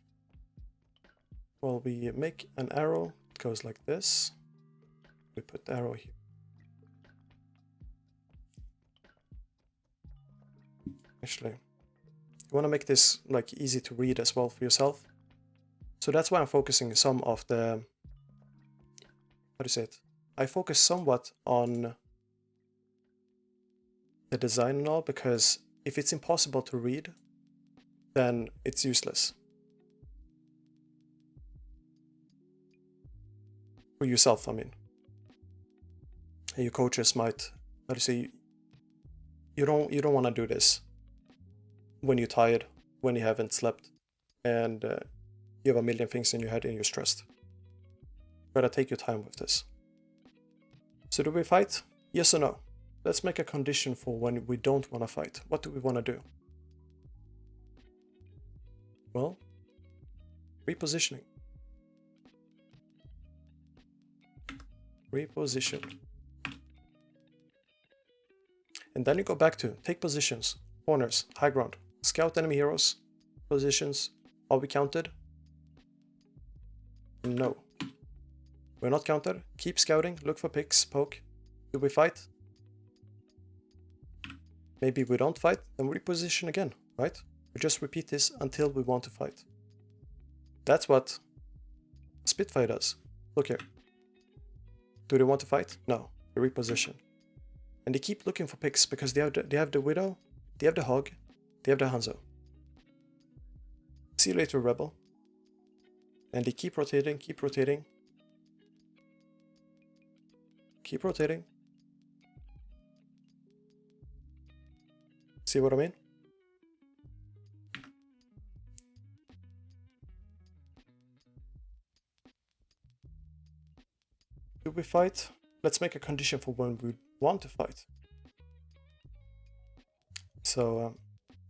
well, we make an arrow, it goes like this. We put the arrow here. Actually, you want to make this like easy to read as well for yourself. So that's why I'm focusing some of the, how do you say it? I focus somewhat on the design and all, because if it's impossible to read, then it's useless. For yourself, I mean. And your coaches might, how do you say, you don't want to do this when you're tired, when you haven't slept, and you have a million things in your head and you're stressed. Gotta take your time with this. So do we fight? Yes or no? Let's make a condition for when we don't want to fight. What do we want to do? Well, repositioning. Reposition. And then you go back to take positions, corners, high ground, scout enemy heroes, positions. Are we counted? No. We're not counted. Keep scouting, look for picks, poke. Do we fight? Maybe we don't fight, then reposition again, right? We just repeat this until we want to fight. That's what Spitfire does. Look here. Do they want to fight? No. They reposition. And they keep looking for picks because they have the Widow, they have the Hog, they have the Hanzo. See you later, Rebel. And they keep rotating, keep rotating. Keep rotating. See what I mean? Do we fight? Let's make a condition for when we want to fight. So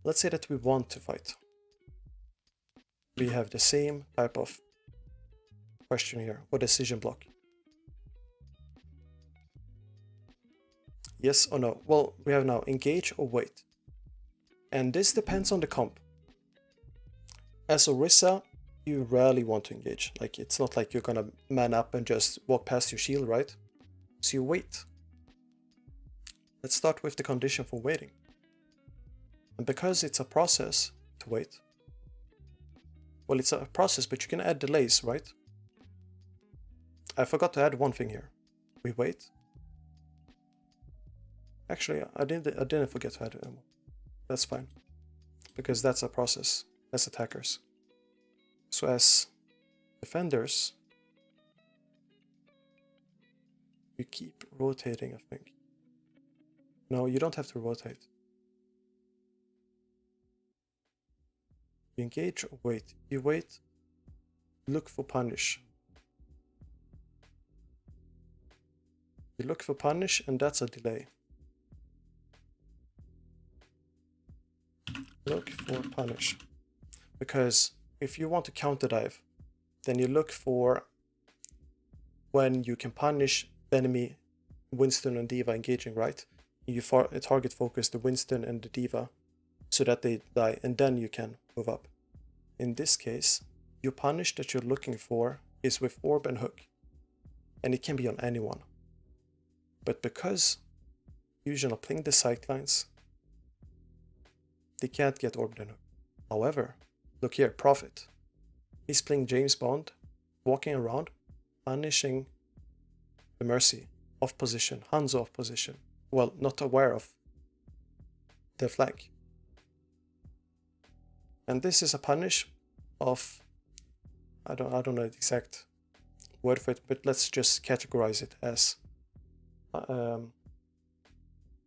let's say that we want to fight. We have the same type of question here, or decision block. Yes or no? Well, we have now engage or wait. And this depends on the comp. As Orisa, you rarely want to engage. Like, it's not like you're gonna man up and just walk past your shield, right? So you wait. Let's start with the condition for waiting. And because it's a process to wait, well, it's a process, but you can add delays, right? I forgot to add one thing here. We wait. Actually, I didn't forget to add it. That's fine, because that's a process as attackers. So as defenders, you keep rotating, I think. No, you don't have to rotate. You engage or wait. You wait, look for punish. You look for punish, and that's a delay. Look for punish. Because if you want to counter dive, then you look for when you can punish the enemy Winston and D.Va engaging, right? You target focus the Winston and the D.Va so that they die, and then you can move up. In this case, your punish that you're looking for is with orb and hook, and it can be on anyone. But because Fusion are playing the sightlines, they can't get orb and hook. However, look here, Prophet. He's playing James Bond, walking around, punishing the Mercy off position, Hanzo off position. Well, not aware of the flank. And this is a punish of, I don't know the exact word for it, but let's just categorize it as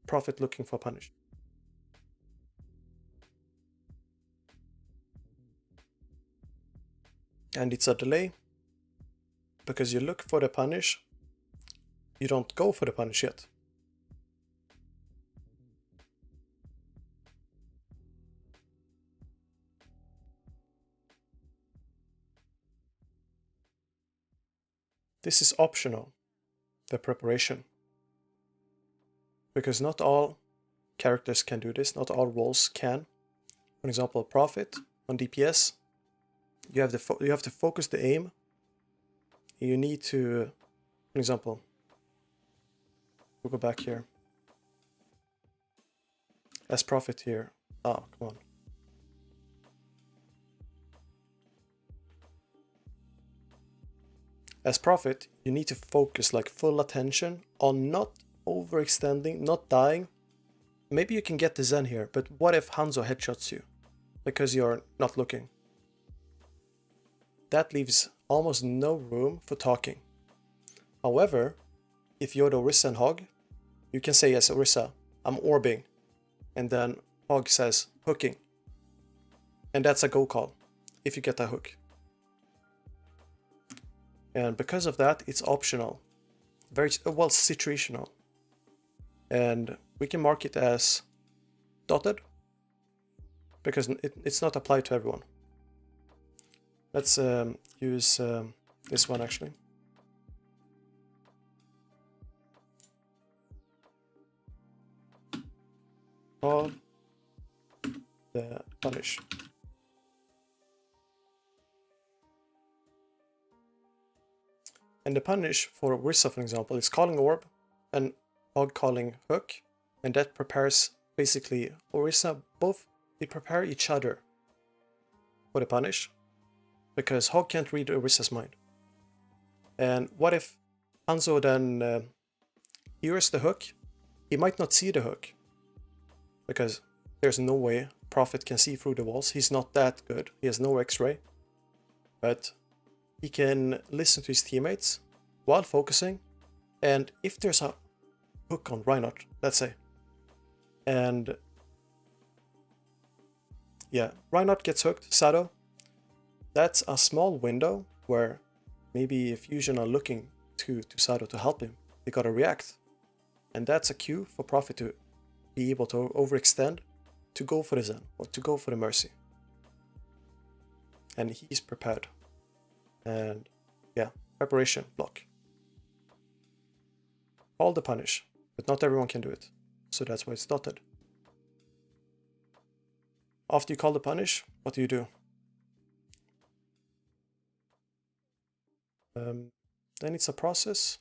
Prophet looking for punish. And it's a delay because you look for the punish, you don't go for the punish yet. This is optional, the preparation. Because not all characters can do this, not all roles can. For example, Prophet on DPS, you have to focus the aim. You need to, for example, we'll go back here. As Prophet here. Oh, come on. As Prophet, you need to focus like full attention on not overextending, not dying. Maybe you can get the Zen here, but what if Hanzo headshots you? Because you're not looking. That leaves almost no room for talking. However, if you're the Orisa and Hog, you can say as Orisa, I'm orbing. And then Hog says, hooking. And that's a go call, if you get a hook. And because of that, it's optional. Very well, situational. And we can mark it as dotted, because it's not applied to everyone. Let's use this one actually. Call the punish. And the punish for Orisa, for example, is calling orb and Hog calling hook, and that prepares basically Orisa, both they prepare each other for the punish, because Hog can't read Orisa's mind. And what if Hanzo then hears the hook? He might not see the hook, because there's no way Prophet can see through the walls. He's not that good. He has no X-ray. But he can listen to his teammates while focusing. And if there's a hook on Reinhardt, let's say, and yeah, Reinhardt gets hooked, Sado, that's a small window where maybe Fusion are looking to Sado to help him. They gotta react. And that's a cue for Prophet to be able to overextend, to go for the Zen, or to go for the Mercy. And he's prepared. And yeah, preparation block. Call the punish, but not everyone can do it. So that's why it's dotted. After you call the punish, what do? Then it's a process.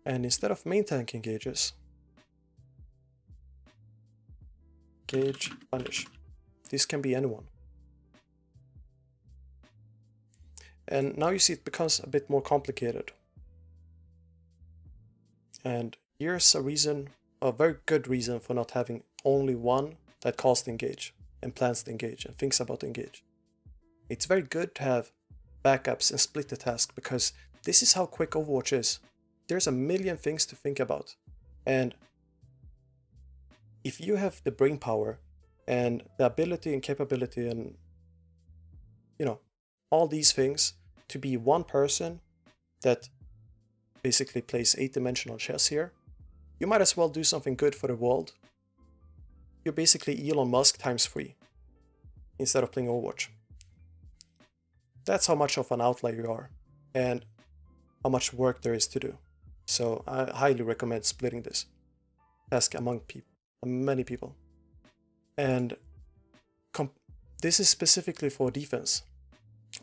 And instead of main tank engages, engage, punish. This can be anyone. And now you see it becomes a bit more complicated. And here's a reason, a very good reason for not having only one that calls to engage and plans to engage and thinks about to engage. It's very good to have backups and split the task, because this is how quick Overwatch is. There's a million things to think about. And if you have the brain power and the ability and capability and, you know, all these things to be one person that basically plays 8-dimensional chess here, you might as well do something good for the world. You're basically Elon Musk times 3 instead of playing Overwatch. That's how much of an outlier you are and how much work there is to do. So I highly recommend splitting this task among people, many people. And this is specifically for defense.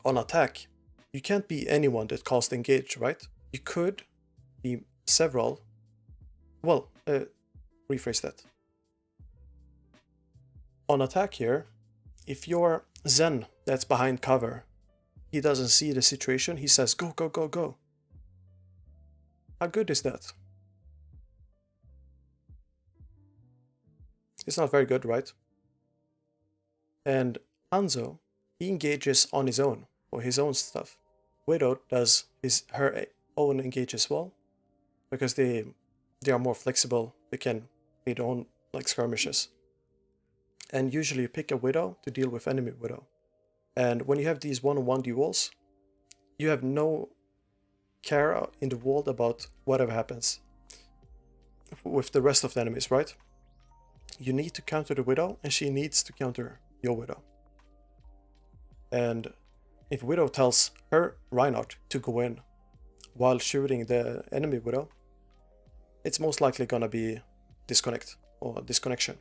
On attack, you can't be anyone that calls to engage, right? You could be several. Well, rephrase that. On attack here, if you're Zen that's behind cover, he doesn't see the situation, he says go, go, go, go. How good is that? It's not very good, right? And Hanzo, he engages on his own, for his own stuff. Widow does her own engage as well, because they are more flexible, they can play their own like skirmishes. And usually you pick a Widow to deal with enemy Widow. And when you have these one-on-one duels, you have no care in the world about whatever happens with the rest of the enemies, right? You need to counter the Widow, and she needs to counter your Widow. And if Widow tells her Reinhardt to go in while shooting the enemy Widow, it's most likely gonna be disconnect or disconnection.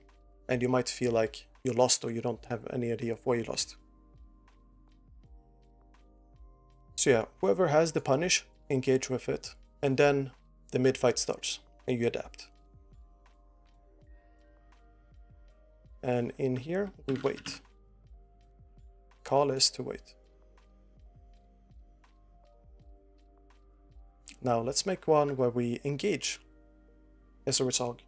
And you might feel like you lost or you don't have any idea of why you lost. So yeah, whoever has the punish, engage with it, and then the mid-fight starts, and you adapt. And in here, we wait. Call is to wait. Now let's make one where we engage as a result.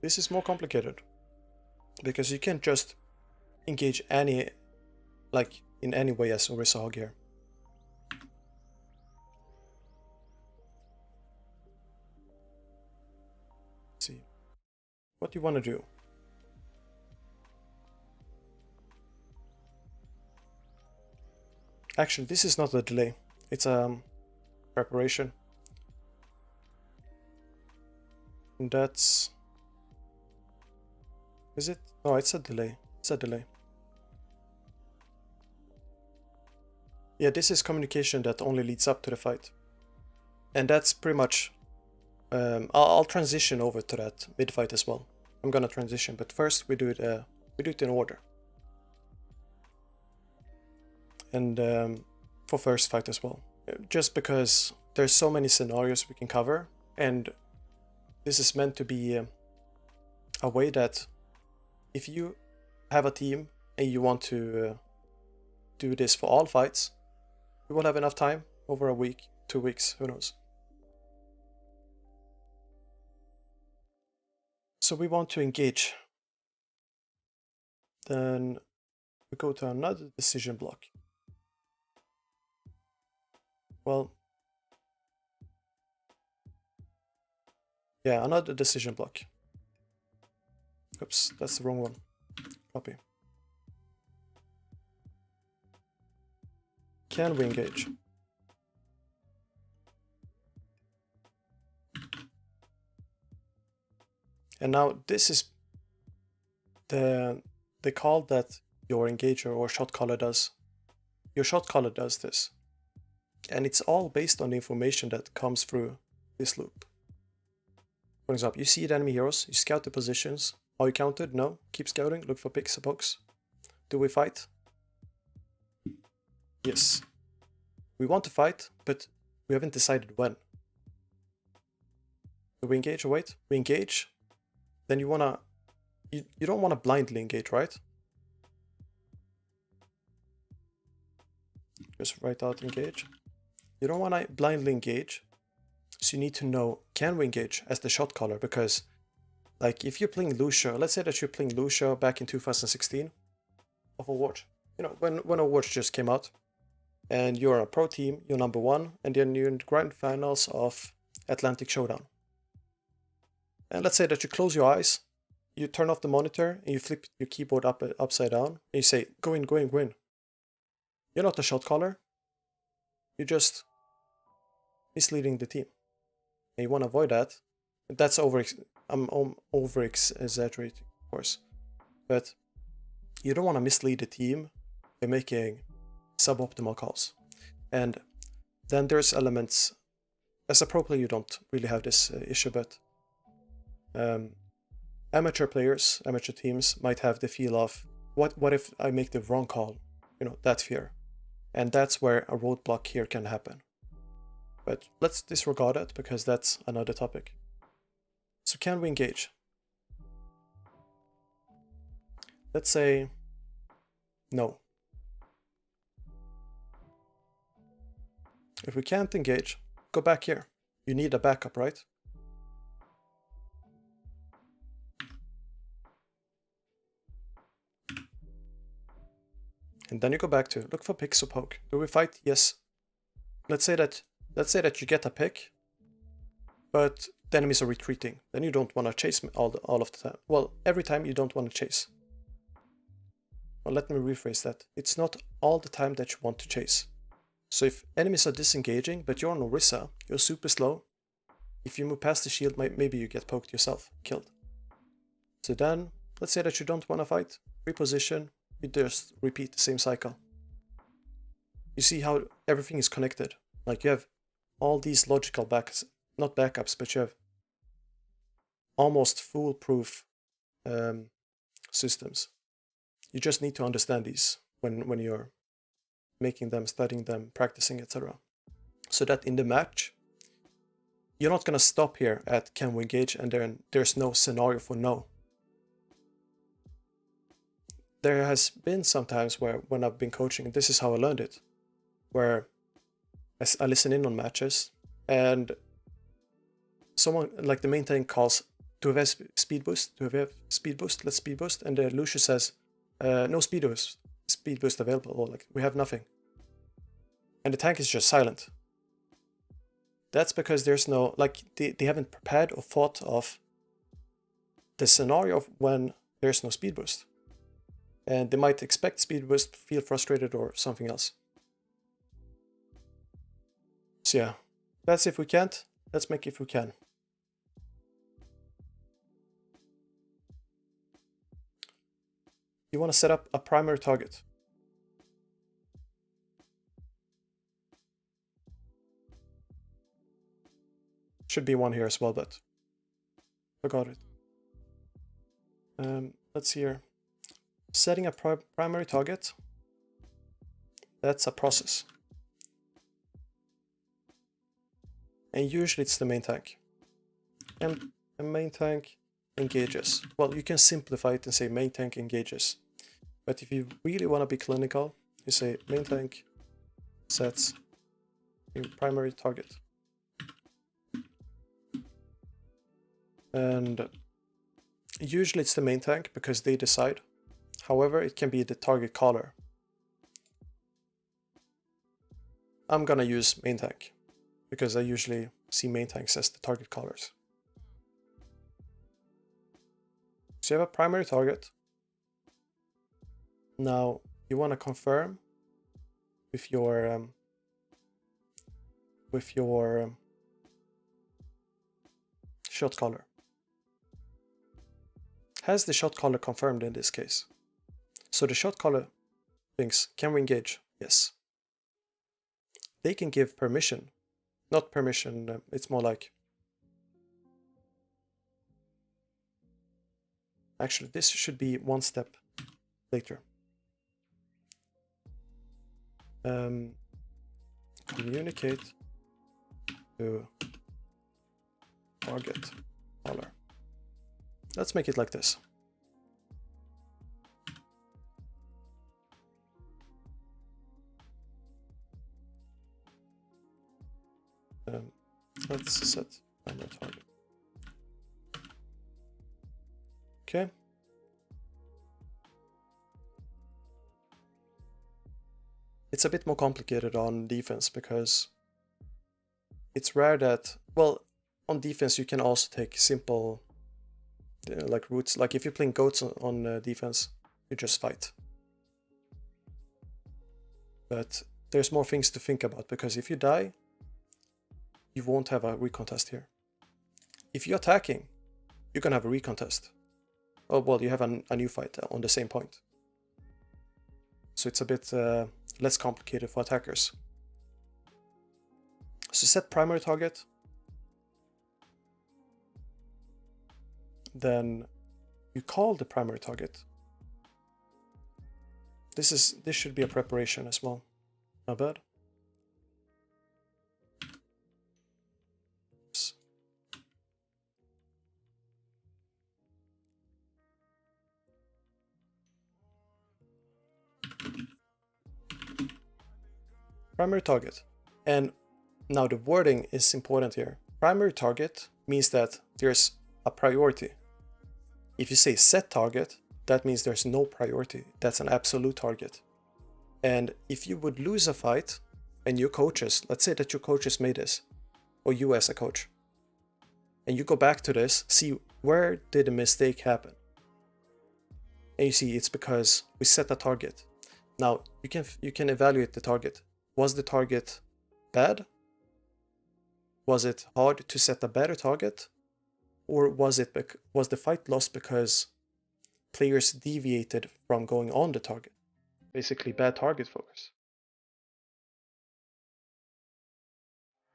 This is more complicated because you can't just engage any, like in any way as Orisahog here. Let's see what you want to do. Actually, this is not a delay, it's a preparation. And that's... Is it? No, it's a delay. It's a delay. Yeah, this is communication that only leads up to the fight. And that's pretty much... I'll transition over to that mid-fight as well. I'm gonna transition, but first we do it in order. And for first fight as well. Just because there's so many scenarios we can cover, and this is meant to be a way that if you have a team and you want to do this for all fights, you will have enough time over a week, 2 weeks, who knows. So we want to engage. Then we go to another decision block. Well, yeah, another decision block. Oops, that's the wrong one. Copy. Can we engage? And now this is the call that your engager or shot caller does. Your shot caller does this. And it's all based on the information that comes through this loop. For example, you see the enemy heroes, you scout the positions. Are you counted? No. Keep scouting, look for picks, pokes. Do we fight? Yes. We want to fight, but we haven't decided when. Do we engage or wait? We engage. Then you wanna... You don't want to blindly engage, right? Just write out engage. You don't want to blindly engage, so you need to know, can we engage as the shot caller? Because, like, if you're playing Lucio, let's say that you're playing Lucio back in 2016, Overwatch. You know, when Overwatch just came out, and you're a pro team, you're number 1, and then you're in the grand finals of Atlantic Showdown. And let's say that you close your eyes, you turn off the monitor, and you flip your keyboard upside down, and you say, go in, go in, go in. You're not a shot caller. You're just misleading the team. And you want to avoid that. That's I'm over exaggerating, of course. But you don't want to mislead the team by making suboptimal calls. And then there's elements, as a pro player you don't really have this issue, but amateur players, amateur teams might have the feel of, what if I make the wrong call? You know, that fear. And that's where a roadblock here can happen. But let's disregard it because that's another topic. So can we engage? Let's say no. If we can't engage, go back here. You need a backup, right? And then you go back to look for picks or poke. Do we fight? Yes. Let's say that you get a pick, but the enemies are retreating. Then you don't want to chase all of the time. Well, every time you don't want to chase. Well, let me rephrase that. It's not all the time that you want to chase. So if enemies are disengaging, but you're on Orisa, you're super slow. If you move past the shield, maybe you get poked yourself, killed. So then, let's say that you don't want to fight, reposition, you just repeat the same cycle. You see how everything is connected. Like you have all these logical not backups, but you have almost foolproof systems. You just need to understand these when you're making them, studying them, practicing, etc. So that in the match, you're not going to stop here at can we engage and then there's no scenario for no. There has been some times where when I've been coaching, this is how I learned it, where I listen in on matches and someone like the main tank calls, do we have speed boost? Do we have speed boost? Let's speed boost. And the Lucius says, no speed boost available, or like we have nothing. And the tank is just silent. That's because there's no, like they haven't prepared or thought of the scenario of when there's no speed boost. And they might expect speed boost, feel frustrated or something else. So yeah, that's if we can't, let's make if we can. You want to set up a primary target. Should be one here as well, but forgot it. Let's see here. Setting a primary target, that's a process. And usually it's the main tank. And the main tank engages. Well, you can simplify it and say main tank engages. But if you really want to be clinical, you say main tank sets a primary target. And usually it's the main tank because they decide. However, it can be the target caller. I'm gonna use main tank because I usually see main tanks as the target callers. So you have a primary target. Now you want to confirm with your shot caller. Has the shot caller confirmed in this case? So the shot caller thinks, can we engage? Yes. They can give permission. Not permission, it's more like... Actually, this should be one step later. Communicate to target caller. Let's make it like this. Let's set primary target. Okay. It's a bit more complicated on defense because it's rare that, well, on defense you can also take simple like routes. Like if you're playing goats on defense, you just fight. But there's more things to think about because if you die, you won't have a recontest here. If you're attacking, you're gonna have a recontest. Oh, well, you have a new fight on the same point. So it's a bit less complicated for attackers. So set primary target. Then you call the primary target. This should be a preparation as well. Not bad. Primary target. And now the wording is important here. Primary target means that there's a priority. If you say set target, that means there's no priority. That's an absolute target. And if you would lose a fight and your coaches, let's say that your coaches made this, or you as a coach, and you go back to this, see where did a mistake happen? And you see it's because we set a target. Now you can evaluate the target. Was the target bad? Was it hard to set a better target? Or was the fight lost because players deviated from going on the target? Basically bad target focus.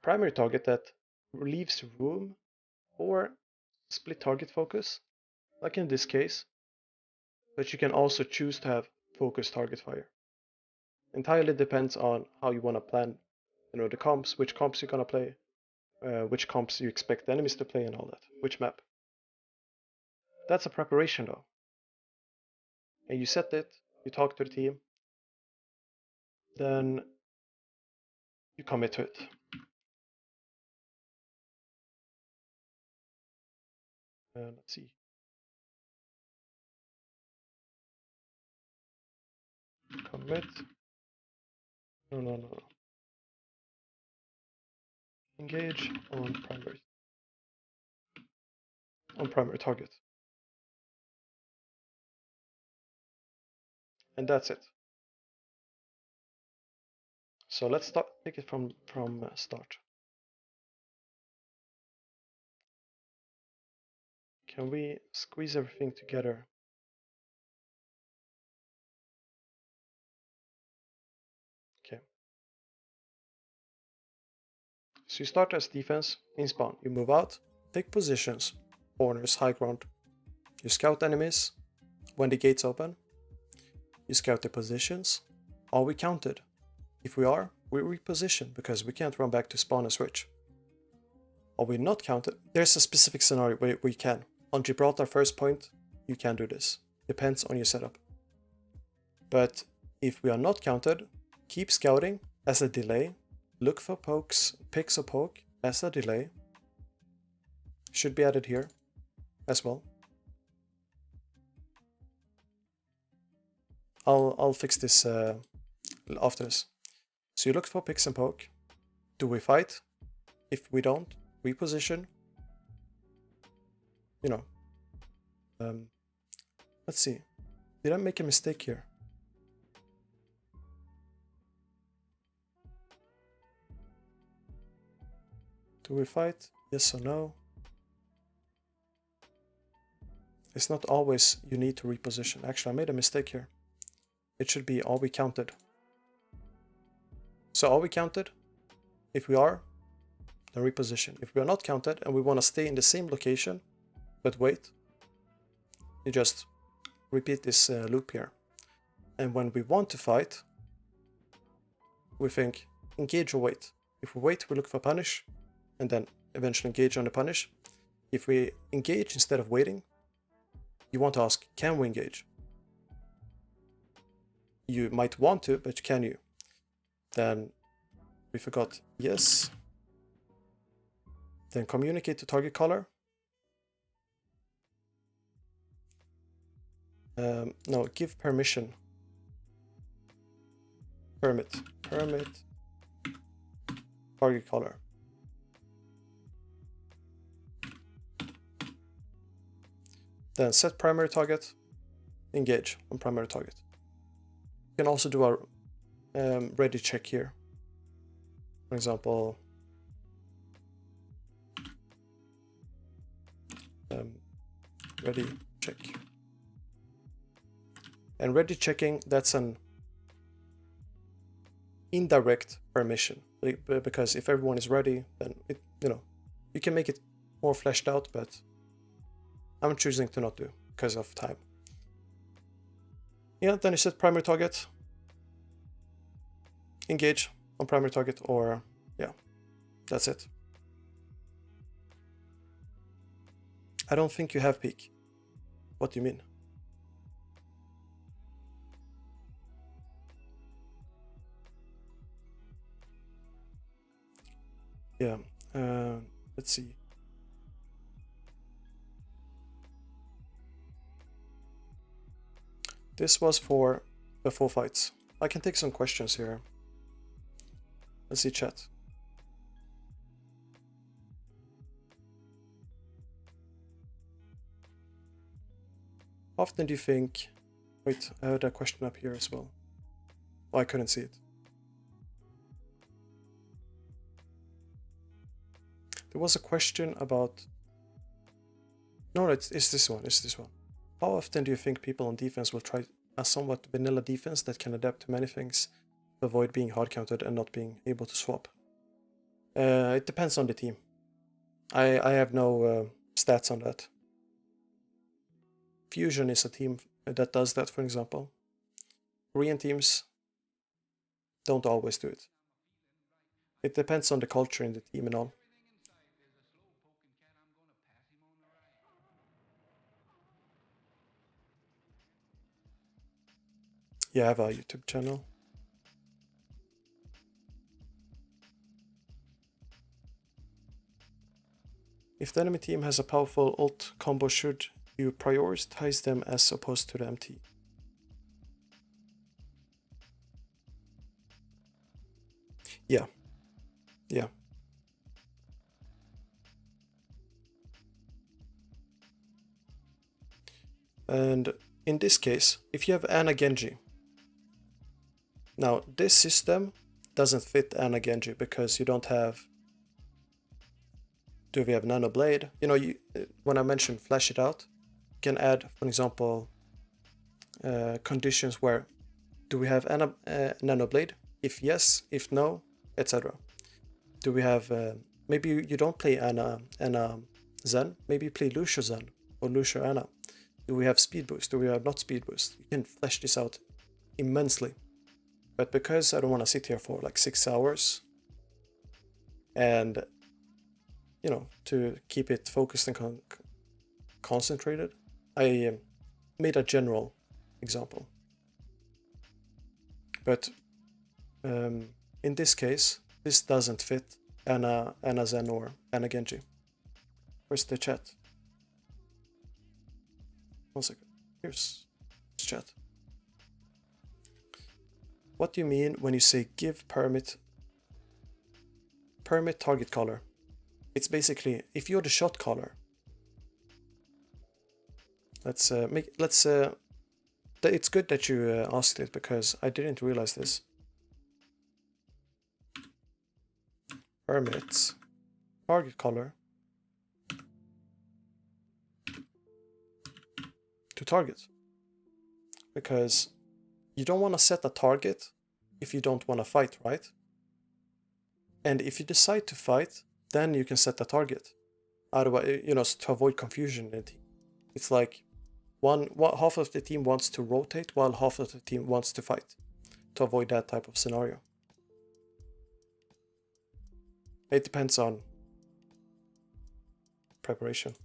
Primary target that leaves room for split target focus, like in this case, but you can also choose to have focused target fire. Entirely depends on how you want to plan, the comps, which comps you're gonna play, which comps you expect the enemies to play and all that, which map. That's a preparation though. And you set it, you talk to the team, then you commit to it. Let's see. Commit. No. Engage on primary target. And that's it. So let's take it from start. Can we squeeze everything together? Okay. So you start as defense in spawn. You move out, take positions, corners, high ground. You scout enemies when the gates open. You scout the positions. Are we counted? If we are, we reposition because we can't run back to spawn and switch. Are we not counted? There's a specific scenario where we can. On Gibraltar first point, you can do this. Depends on your setup. But if we are not counted, keep scouting as a delay. Look for picks or poke as a delay. Should be added here as well. I'll fix this after this. So you look for picks and poke. Do we fight? If we don't, reposition. Let's see. Did I make a mistake here? Do we fight? Yes or no? It's not always you need to reposition. Actually, I made a mistake here. It should be, are we counted? So are we counted? If we are, then reposition. If we are not counted and we want to stay in the same location, but wait, you just repeat this loop here. And when we want to fight, we think engage or wait. If we wait, we look for punish, and then eventually engage on the punish. If we engage instead of waiting, you want to ask, can we engage? You might want to, but can you? Then we forgot yes. Then communicate to target caller. No, give permission. Permit target caller. Then set primary target, engage on primary target. You can also do a ready check here. For example, ready check. And ready checking, that's an indirect permission, because if everyone is ready, then you can make it more fleshed out, but I'm choosing to not do because of time. Yeah, then you set primary target, engage on primary target, or yeah, that's it. I don't think you have peak. What do you mean? Yeah, let's see. This was for the full fights. I can take some questions here. Let's see chat. How often do you think... Wait, I had a question up here as well. Oh, I couldn't see it. There was a question about... No, it's this one. It's this one. How often do you think people on defense will try a somewhat vanilla defense that can adapt to many things to avoid being hard counted and not being able to swap? It depends on the team. I have no stats on that. Fusion is a team that does that, for example. Korean teams don't always do it. It depends on the culture in the team and all. Yeah, I have a YouTube channel. If the enemy team has a powerful ult combo, should you prioritize them as opposed to the MT? Yeah. Yeah. And in this case, if you have Ana Genji, now this system doesn't fit Ana Genji because you don't have. Do we have Nano Blade? You know, when I mentioned flash it out, you can add, for example, conditions where do we have Nano Blade? If yes, if no, etc. Do we have maybe you don't play Ana Zen? Maybe you play Lucio Zen or Lucio Ana. Do we have speed boost? Do we have not speed boost? You can flesh this out immensely. But because I don't want to sit here for like 6 hours and, you know, to keep it focused and concentrated, I made a general example. But in this case, this doesn't fit Ana Zen or Ana Genji. Where's the chat? 1 second. Here's chat. What do you mean when you say give permit target caller? It's basically if you're the shot caller. It's good that you asked it because I didn't realize this. Permit target caller to target, because you don't want to set a target if you don't want to fight, right? And if you decide to fight, then you can set a target. Otherwise, you know, to avoid confusion in the team. It's like half of the team wants to rotate while half of the team wants to fight, to avoid that type of scenario. It depends on preparation.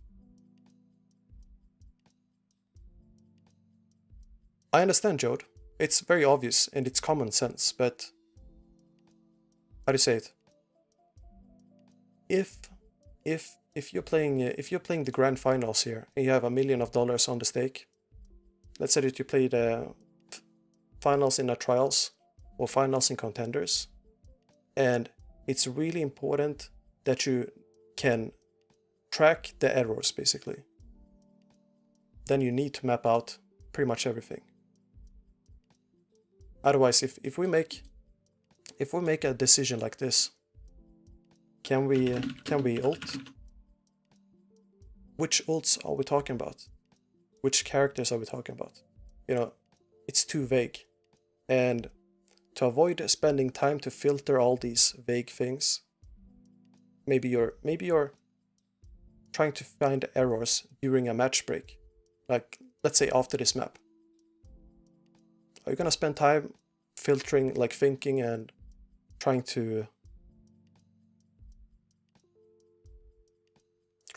I understand, Jode. It's very obvious and it's common sense, but how do you say it? If you're playing the grand finals here and you have $1 million on the stake, let's say that you play the finals in the trials or finals in contenders, and it's really important that you can track the errors basically. Then you need to map out pretty much everything. Otherwise, if we make a decision like this, can we ult? Which ults are we talking about? Which characters are we talking about? You know, it's too vague. And to avoid spending time to filter all these vague things, maybe you're trying to find errors during a match break. Like, let's say after this map. Are you gonna spend time filtering, like thinking and trying to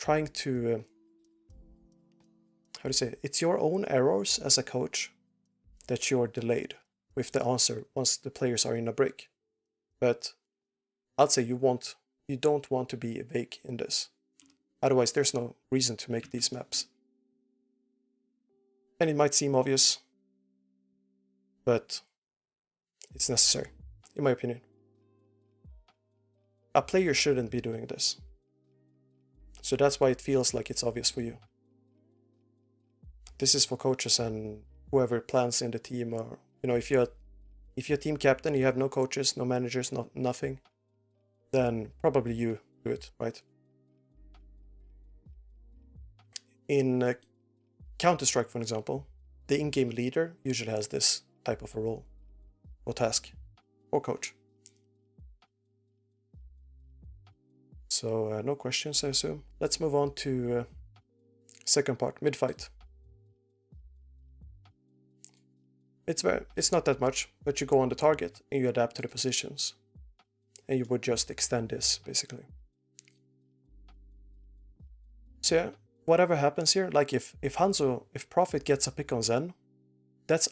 how to say it? It's your own errors as a coach that you're delayed with the answer once the players are in a break. But I'd say you don't want to be vague in this. Otherwise, there's no reason to make these maps. And it might seem obvious, but it's necessary, in my opinion. A player shouldn't be doing this. So that's why it feels like it's obvious for you. This is for coaches and whoever plans in the team, or, you know, if you're team captain, you have no coaches, no managers, nothing, then probably you do it, right? In Counter-Strike, for example, the in-game leader usually has this type of a role or task or coach. So no questions, I assume. Let's move on to Second part, mid-fight. It's not that much, but you go on the target and you adapt to the positions. And you would just extend this, basically. So yeah, whatever happens here, like if Prophet gets a pick on Zen, that's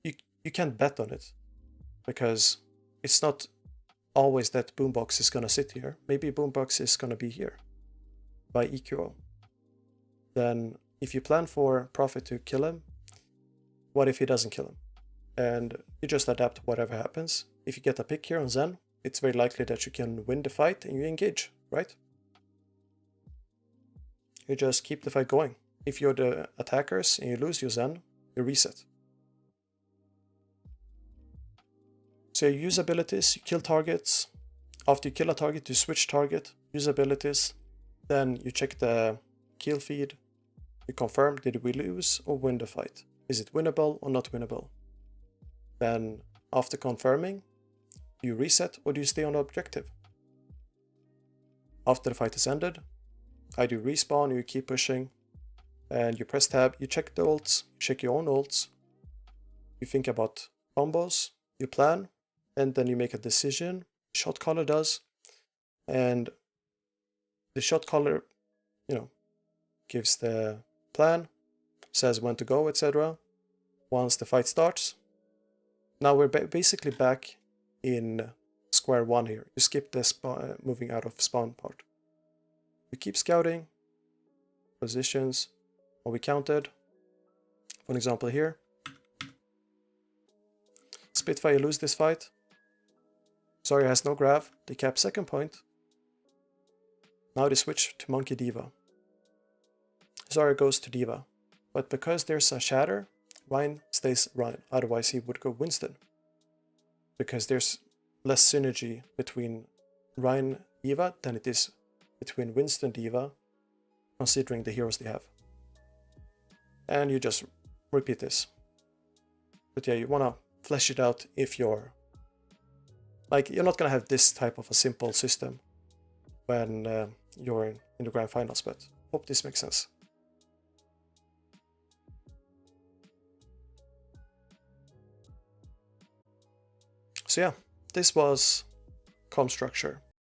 you can't bet on it. Because it's not always that Boombox is gonna sit here. Maybe Boombox is gonna be here by EQO. Then if you plan for Prophet to kill him, what if he doesn't kill him? And you just adapt to whatever happens. If you get a pick here on Zen, it's very likely that you can win the fight and you engage, right? You just keep the fight going. If you're the attackers and you lose your Zen, you reset. So you use abilities, you kill targets. After you kill a target, you switch target, use abilities. Then you check the kill feed. You confirm, did we lose or win the fight? Is it winnable or not winnable? Then after confirming, do you reset or do you stay on the objective? After the fight is ended, either you respawn or you keep pushing, and you press tab, you check the ults, check your own ults, you think about combos, you plan, and then you make a decision. Shot caller does, and the shot caller, gives the plan, says when to go, etc. Once the fight starts, now we're basically back in square one here. You skip the moving out of spawn part. We keep scouting positions, what we counted. For example here, Spitfire lose this fight. Zarya has no grav, they cap second point. Now they switch to Monkey Diva. Zarya goes to Diva, but because there's a shatter, Ryan stays Ryan, otherwise he would go Winston. Because there's less synergy between Ryan Diva than it is between Winston Diva, considering the heroes they have. And you just repeat this. But yeah, you wanna flesh it out if you're not gonna have this type of a simple system when you're in the grand finals, but hope this makes sense. So yeah, this was Comm structure.